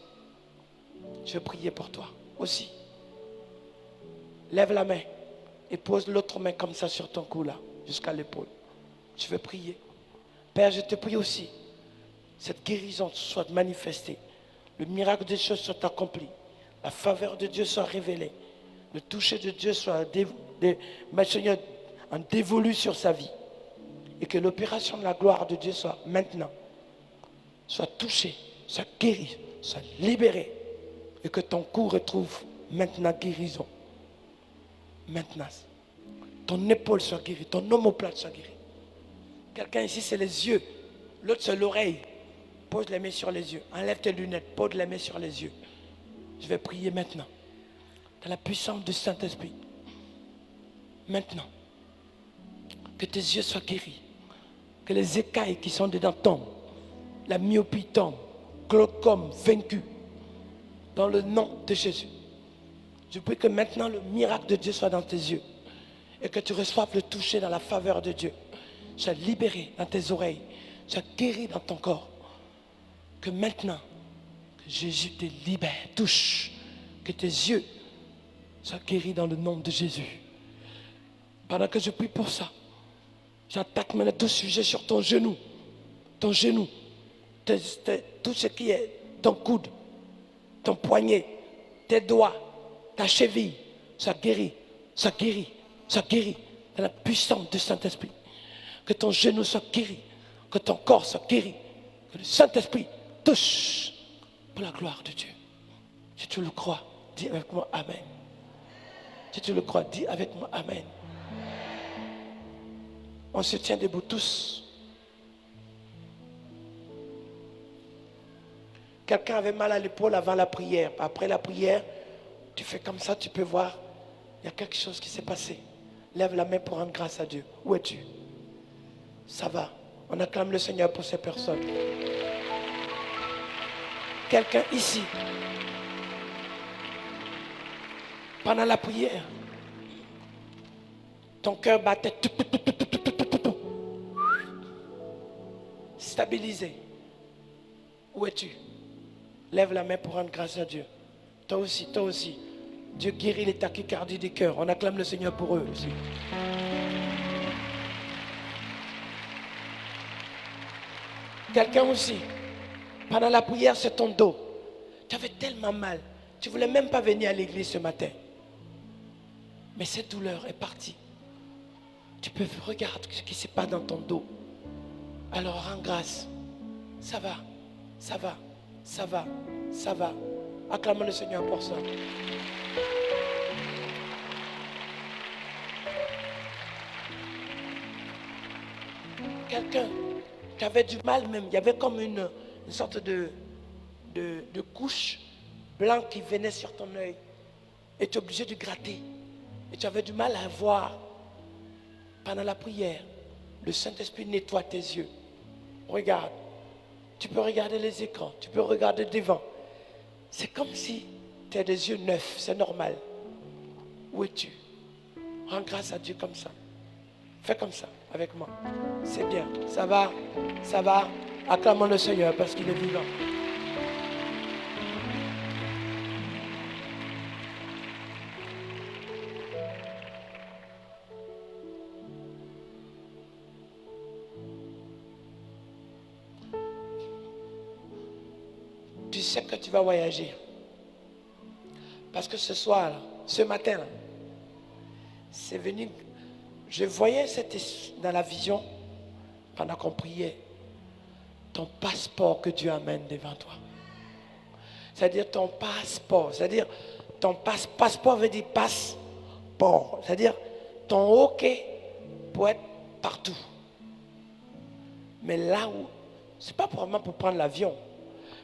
Je vais prier pour toi aussi. Lève la main et pose l'autre main comme ça sur ton cou là, jusqu'à l'épaule. Je vais prier. Père, je te prie aussi. Cette guérison soit manifestée. Le miracle des choses soit accompli. La faveur de Dieu soit révélée. Le toucher de Dieu soit Seigneur, en dévolu sur sa vie. Et que l'opération de la gloire de Dieu soit maintenant. Soit touchée, soit guérie, soit libérée. Et que ton cou retrouve maintenant guérison. Maintenant. Ton épaule soit guérie, ton omoplate soit guérie. Quelqu'un ici, c'est les yeux. L'autre, c'est l'oreille. Pose les mains sur les yeux. Enlève tes lunettes. Pose les mains sur les yeux. Je vais prier maintenant. Dans la puissance du Saint-Esprit. Maintenant. Que tes yeux soient guéris. Que les écailles qui sont dedans tombent. La myopie tombe. Glaucome vaincu. Dans le nom de Jésus. Je prie que maintenant le miracle de Dieu soit dans tes yeux. Et que tu reçoives le toucher dans la faveur de Dieu. Sois libéré dans tes oreilles. Sois guéri dans ton corps. Que maintenant, que Jésus te libère, touche. Que tes yeux soient guéris dans le nom de Jésus. Pendant que je prie pour ça, j'attaque maintenant tout sujet sur ton genou. Ton genou. Tout ce qui est ton coude, ton poignet, tes doigts, ta cheville. Sois guéri, sois guéri, sois guéri dans la puissance du Saint-Esprit. Que ton genou soit guéri, que ton corps soit guéri, que le Saint-Esprit touche pour la gloire de Dieu. Si tu le crois, dis avec moi Amen. Si tu le crois, dis avec moi Amen. On se tient debout tous. Quelqu'un avait mal à l'épaule avant la prière. Après la prière, tu fais comme ça, tu peux voir, il y a quelque chose qui s'est passé. Lève la main pour rendre grâce à Dieu. Où es-tu? Ça va. On acclame le Seigneur pour ces personnes. Quelqu'un ici, pendant la prière, ton cœur battait. Stabilisé. Où es-tu? Lève la main pour rendre grâce à Dieu. Toi aussi, toi aussi. Dieu guérit les tachycardies du cœur. On acclame le Seigneur pour eux aussi. Quelqu'un aussi, pendant la prière, c'est ton dos. Tu avais tellement mal. Tu ne voulais même pas venir à l'église ce matin. Mais cette douleur est partie. Tu peux regarder ce qui se passe dans ton dos. Alors rends grâce. Ça va, ça va, ça va, ça va. Acclamons le Seigneur pour ça. Quelqu'un qui avait du mal même, il y avait comme une sorte de couche blanche qui venait sur ton œil. Et tu es obligé de gratter. Et tu avais du mal à voir. Pendant la prière, le Saint-Esprit nettoie tes yeux. Regarde. Tu peux regarder les écrans. Tu peux regarder devant. C'est comme si tu as des yeux neufs. C'est normal. Où es-tu? Rends grâce à Dieu comme ça. Fais comme ça avec moi. C'est bien. Ça va. Ça va. Acclamons le Seigneur parce qu'il est vivant. Tu sais que tu vas voyager. Parce que ce soir, ce matin, c'est venu. Je voyais dans la vision, pendant qu'on priait, ton passeport que Dieu amène devant toi. C'est-à-dire ton passeport. C'est-à-dire ton passeport veut dire passeport. C'est-à-dire ton OK pour être partout. Mais là où, c'est pas vraiment pour prendre l'avion,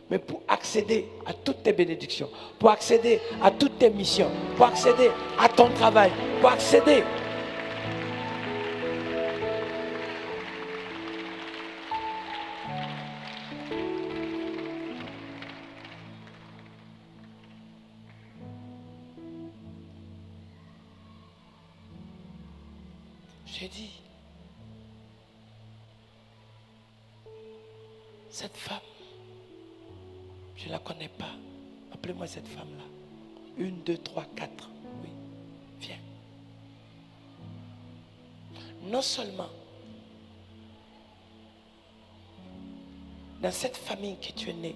mais pour accéder à toutes tes bénédictions, pour accéder à toutes tes missions, pour accéder à ton travail, pour accéder. J'ai dit, cette femme, je ne la connais pas. Appelez-moi cette femme-là. 1, 2, 3, 4. Oui, viens. Non seulement, dans cette famille que tu es né,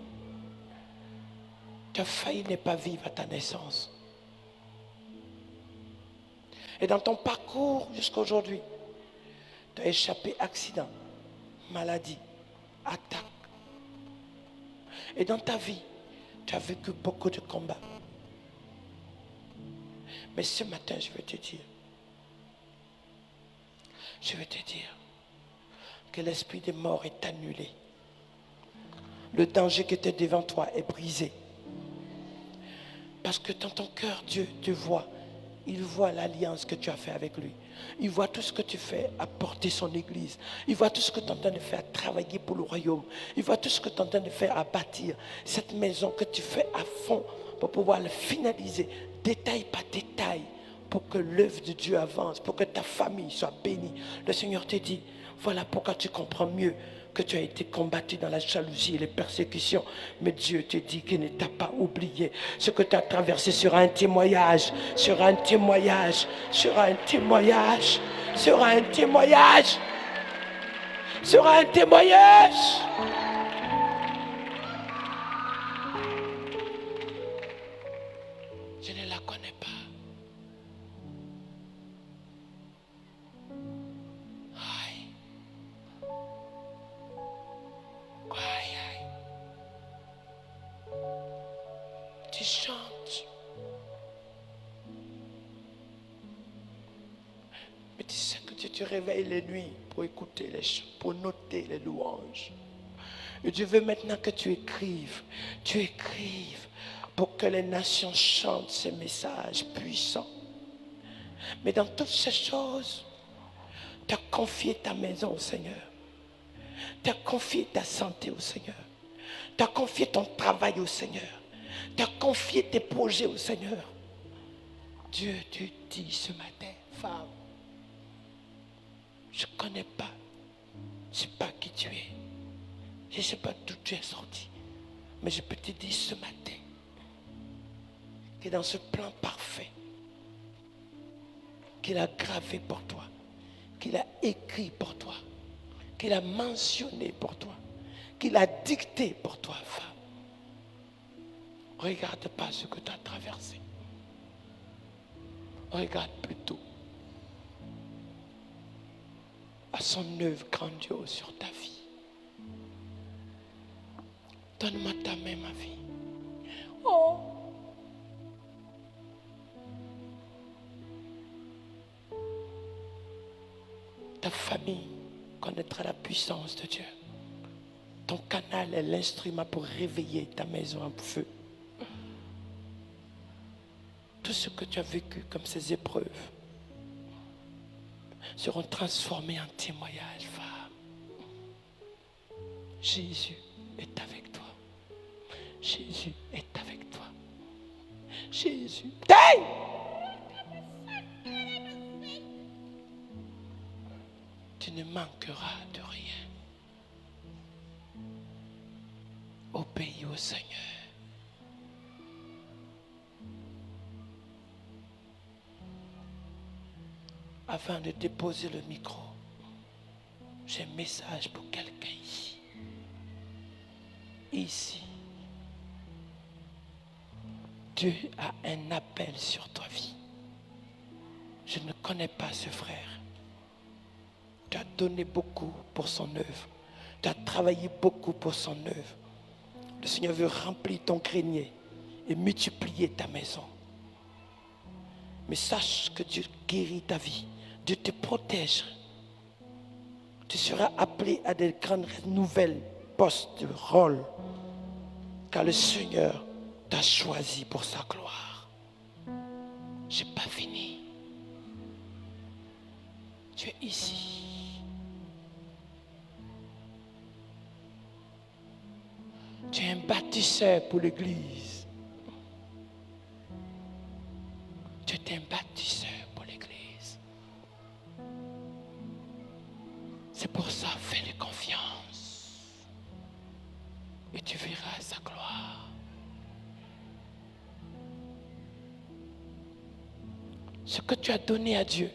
tu as failli ne pas vivre à ta naissance. Et dans ton parcours jusqu'à aujourd'hui, tu as échappé accident, maladie, attaque. Et dans ta vie, tu as vécu beaucoup de combats. Mais ce matin, je vais te dire, que l'esprit des morts est annulé. Le danger qui était devant toi est brisé. Parce que dans ton cœur, Dieu te voit. Il voit l'alliance que tu as fait avec lui. Il voit tout ce que tu fais à porter son église. Il voit tout ce que tu es en train de faire à travailler pour le royaume. Il voit tout ce que tu es en train de faire à bâtir. Cette maison que tu fais à fond pour pouvoir le finaliser, détail par détail, pour que l'œuvre de Dieu avance, pour que ta famille soit bénie. Le Seigneur te dit, voilà pourquoi tu comprends mieux que tu as été combattu dans la jalousie et les persécutions. Mais Dieu te dit qu'il ne t'a pas oublié. Ce que tu as traversé sera un témoignage, sera un témoignage, sera un témoignage, sera un témoignage, sera un témoignage. Je ne la connais pas. Tu chantes. Mais tu sais que tu te réveilles les nuits pour écouter les chants, pour noter les louanges. Et Dieu veut maintenant que tu écrives pour que les nations chantent ces messages puissants. Mais dans toutes ces choses, tu as confié ta maison au Seigneur. Tu as confié ta santé au Seigneur. Tu as confié ton travail au Seigneur. Tu as confié tes projets au Seigneur. Dieu te dit ce matin, femme, je ne connais pas. Je ne sais pas qui tu es. Je ne sais pas d'où tu es sorti. Mais je peux te dire ce matin que dans ce plan parfait qu'il a gravé pour toi, qu'il a écrit pour toi, qu'il a mentionné pour toi, qu'il a dicté pour toi, femme. Regarde pas ce que tu as traversé. Regarde plutôt à son œuvre grandiose sur ta vie. Donne-moi ta main, ma vie. Oh! Ta famille connaîtra la puissance de Dieu. Ton canal est l'instrument pour réveiller ta maison en feu. Tout ce que tu as vécu comme ces épreuves seront transformés en témoignages, femme. Jésus est avec toi. Jésus est avec toi. Jésus. Hey! Tu ne manqueras de rien. Obéis au Seigneur. Avant de déposer le micro, j'ai un message pour quelqu'un ici. Ici. Dieu a un appel sur ta vie. Je ne connais pas ce frère. Tu as donné beaucoup pour son œuvre. Tu as travaillé beaucoup pour son œuvre. Le Seigneur veut remplir ton grenier et multiplier ta maison. Mais sache que Dieu guérit ta vie. Dieu te protège. Tu seras appelé à des grandes nouvelles postes de rôle. Car le Seigneur t'a choisi pour sa gloire. Je n'ai pas fini. Tu es ici. Tu es un bâtisseur pour l'Église. Tu es un bâtisseur pour l'Église. C'est pour ça, fais-lui confiance. Et tu verras sa gloire. Ce que tu as donné à Dieu,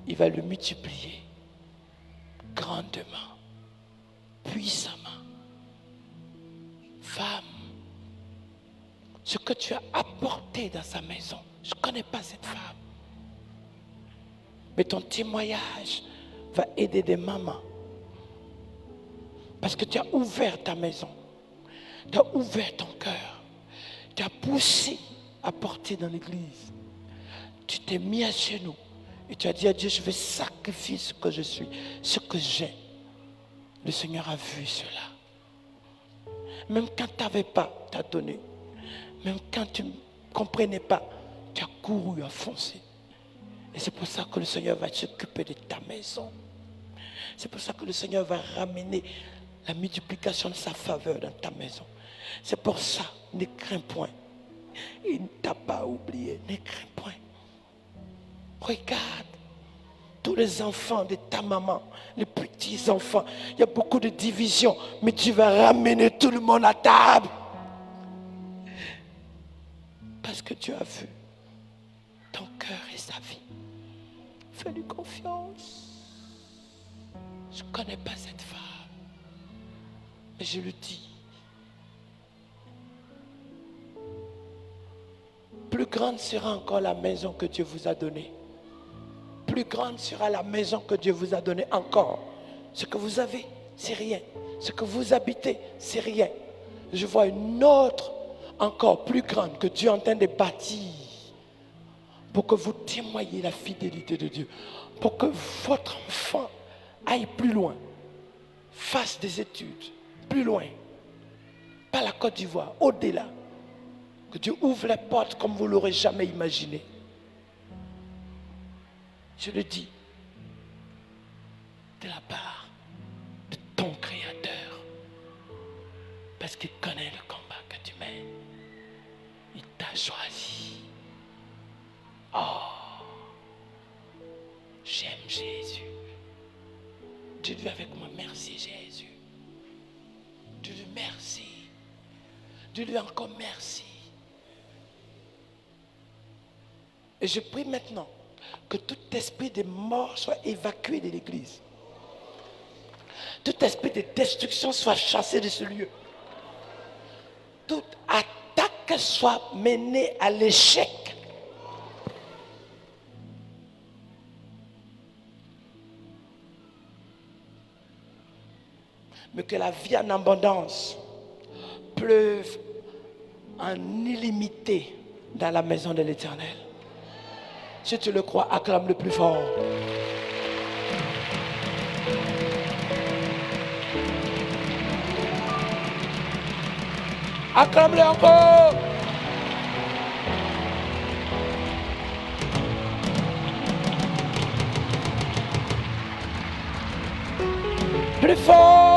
il va le multiplier grandement, puissamment. Femme, ce que tu as apporté dans sa maison, je ne connais pas cette femme, mais ton témoignage va aider des mamans. Parce que tu as ouvert ta maison, tu as ouvert ton cœur, tu as poussé à porter dans l'église. Tu t'es mis à genoux et tu as dit à Dieu, je vais sacrifier ce que je suis, ce que j'ai, Le Seigneur a vu cela. Même quand tu n'avais pas, tu as donné. Même quand tu ne comprenais pas, tu as couru, à foncer. Et c'est pour ça que le Seigneur va s'occuper de ta maison. C'est pour ça que le Seigneur va ramener la multiplication de sa faveur dans ta maison. C'est pour ça, ne crains point. Il ne t'a pas oublié, ne crains point. Regarde tous les enfants de ta maman, les petits enfants. Il y a beaucoup de divisions, mais tu vas ramener tout le monde à table. Parce que tu as vu ton cœur et sa vie. Fais-lui confiance. Je ne connais pas cette femme, mais je le dis. Plus grande sera encore la maison que Dieu vous a donnée. Plus grande sera la maison que Dieu vous a donnée encore. Ce que vous avez, c'est rien. Ce que vous habitez, c'est rien. Je vois une autre encore plus grande que Dieu est en train de bâtir pour que vous témoigniez la fidélité de Dieu. Pour que votre enfant aille plus loin, fasse des études, plus loin. Pas la Côte d'Ivoire, au-delà. Que Dieu ouvre les portes comme vous ne l'aurez jamais imaginé. Je le dis de la part de ton Créateur. Parce qu'il connaît le combat que tu mènes. Il t'a choisi. Oh, j'aime Jésus. Dis-lui avec moi, merci Jésus. Dis-lui merci. Dis-lui encore merci. Et je prie maintenant que tout esprit de mort soit évacué de l'église. Tout esprit de destruction soit chassé de ce lieu. Toute attaque soit menée à l'échec. Mais que la vie en abondance pleuve en illimité dans la maison de l'Éternel. Si tu le crois, acclame le plus fort. Acclame-le encore. Plus fort.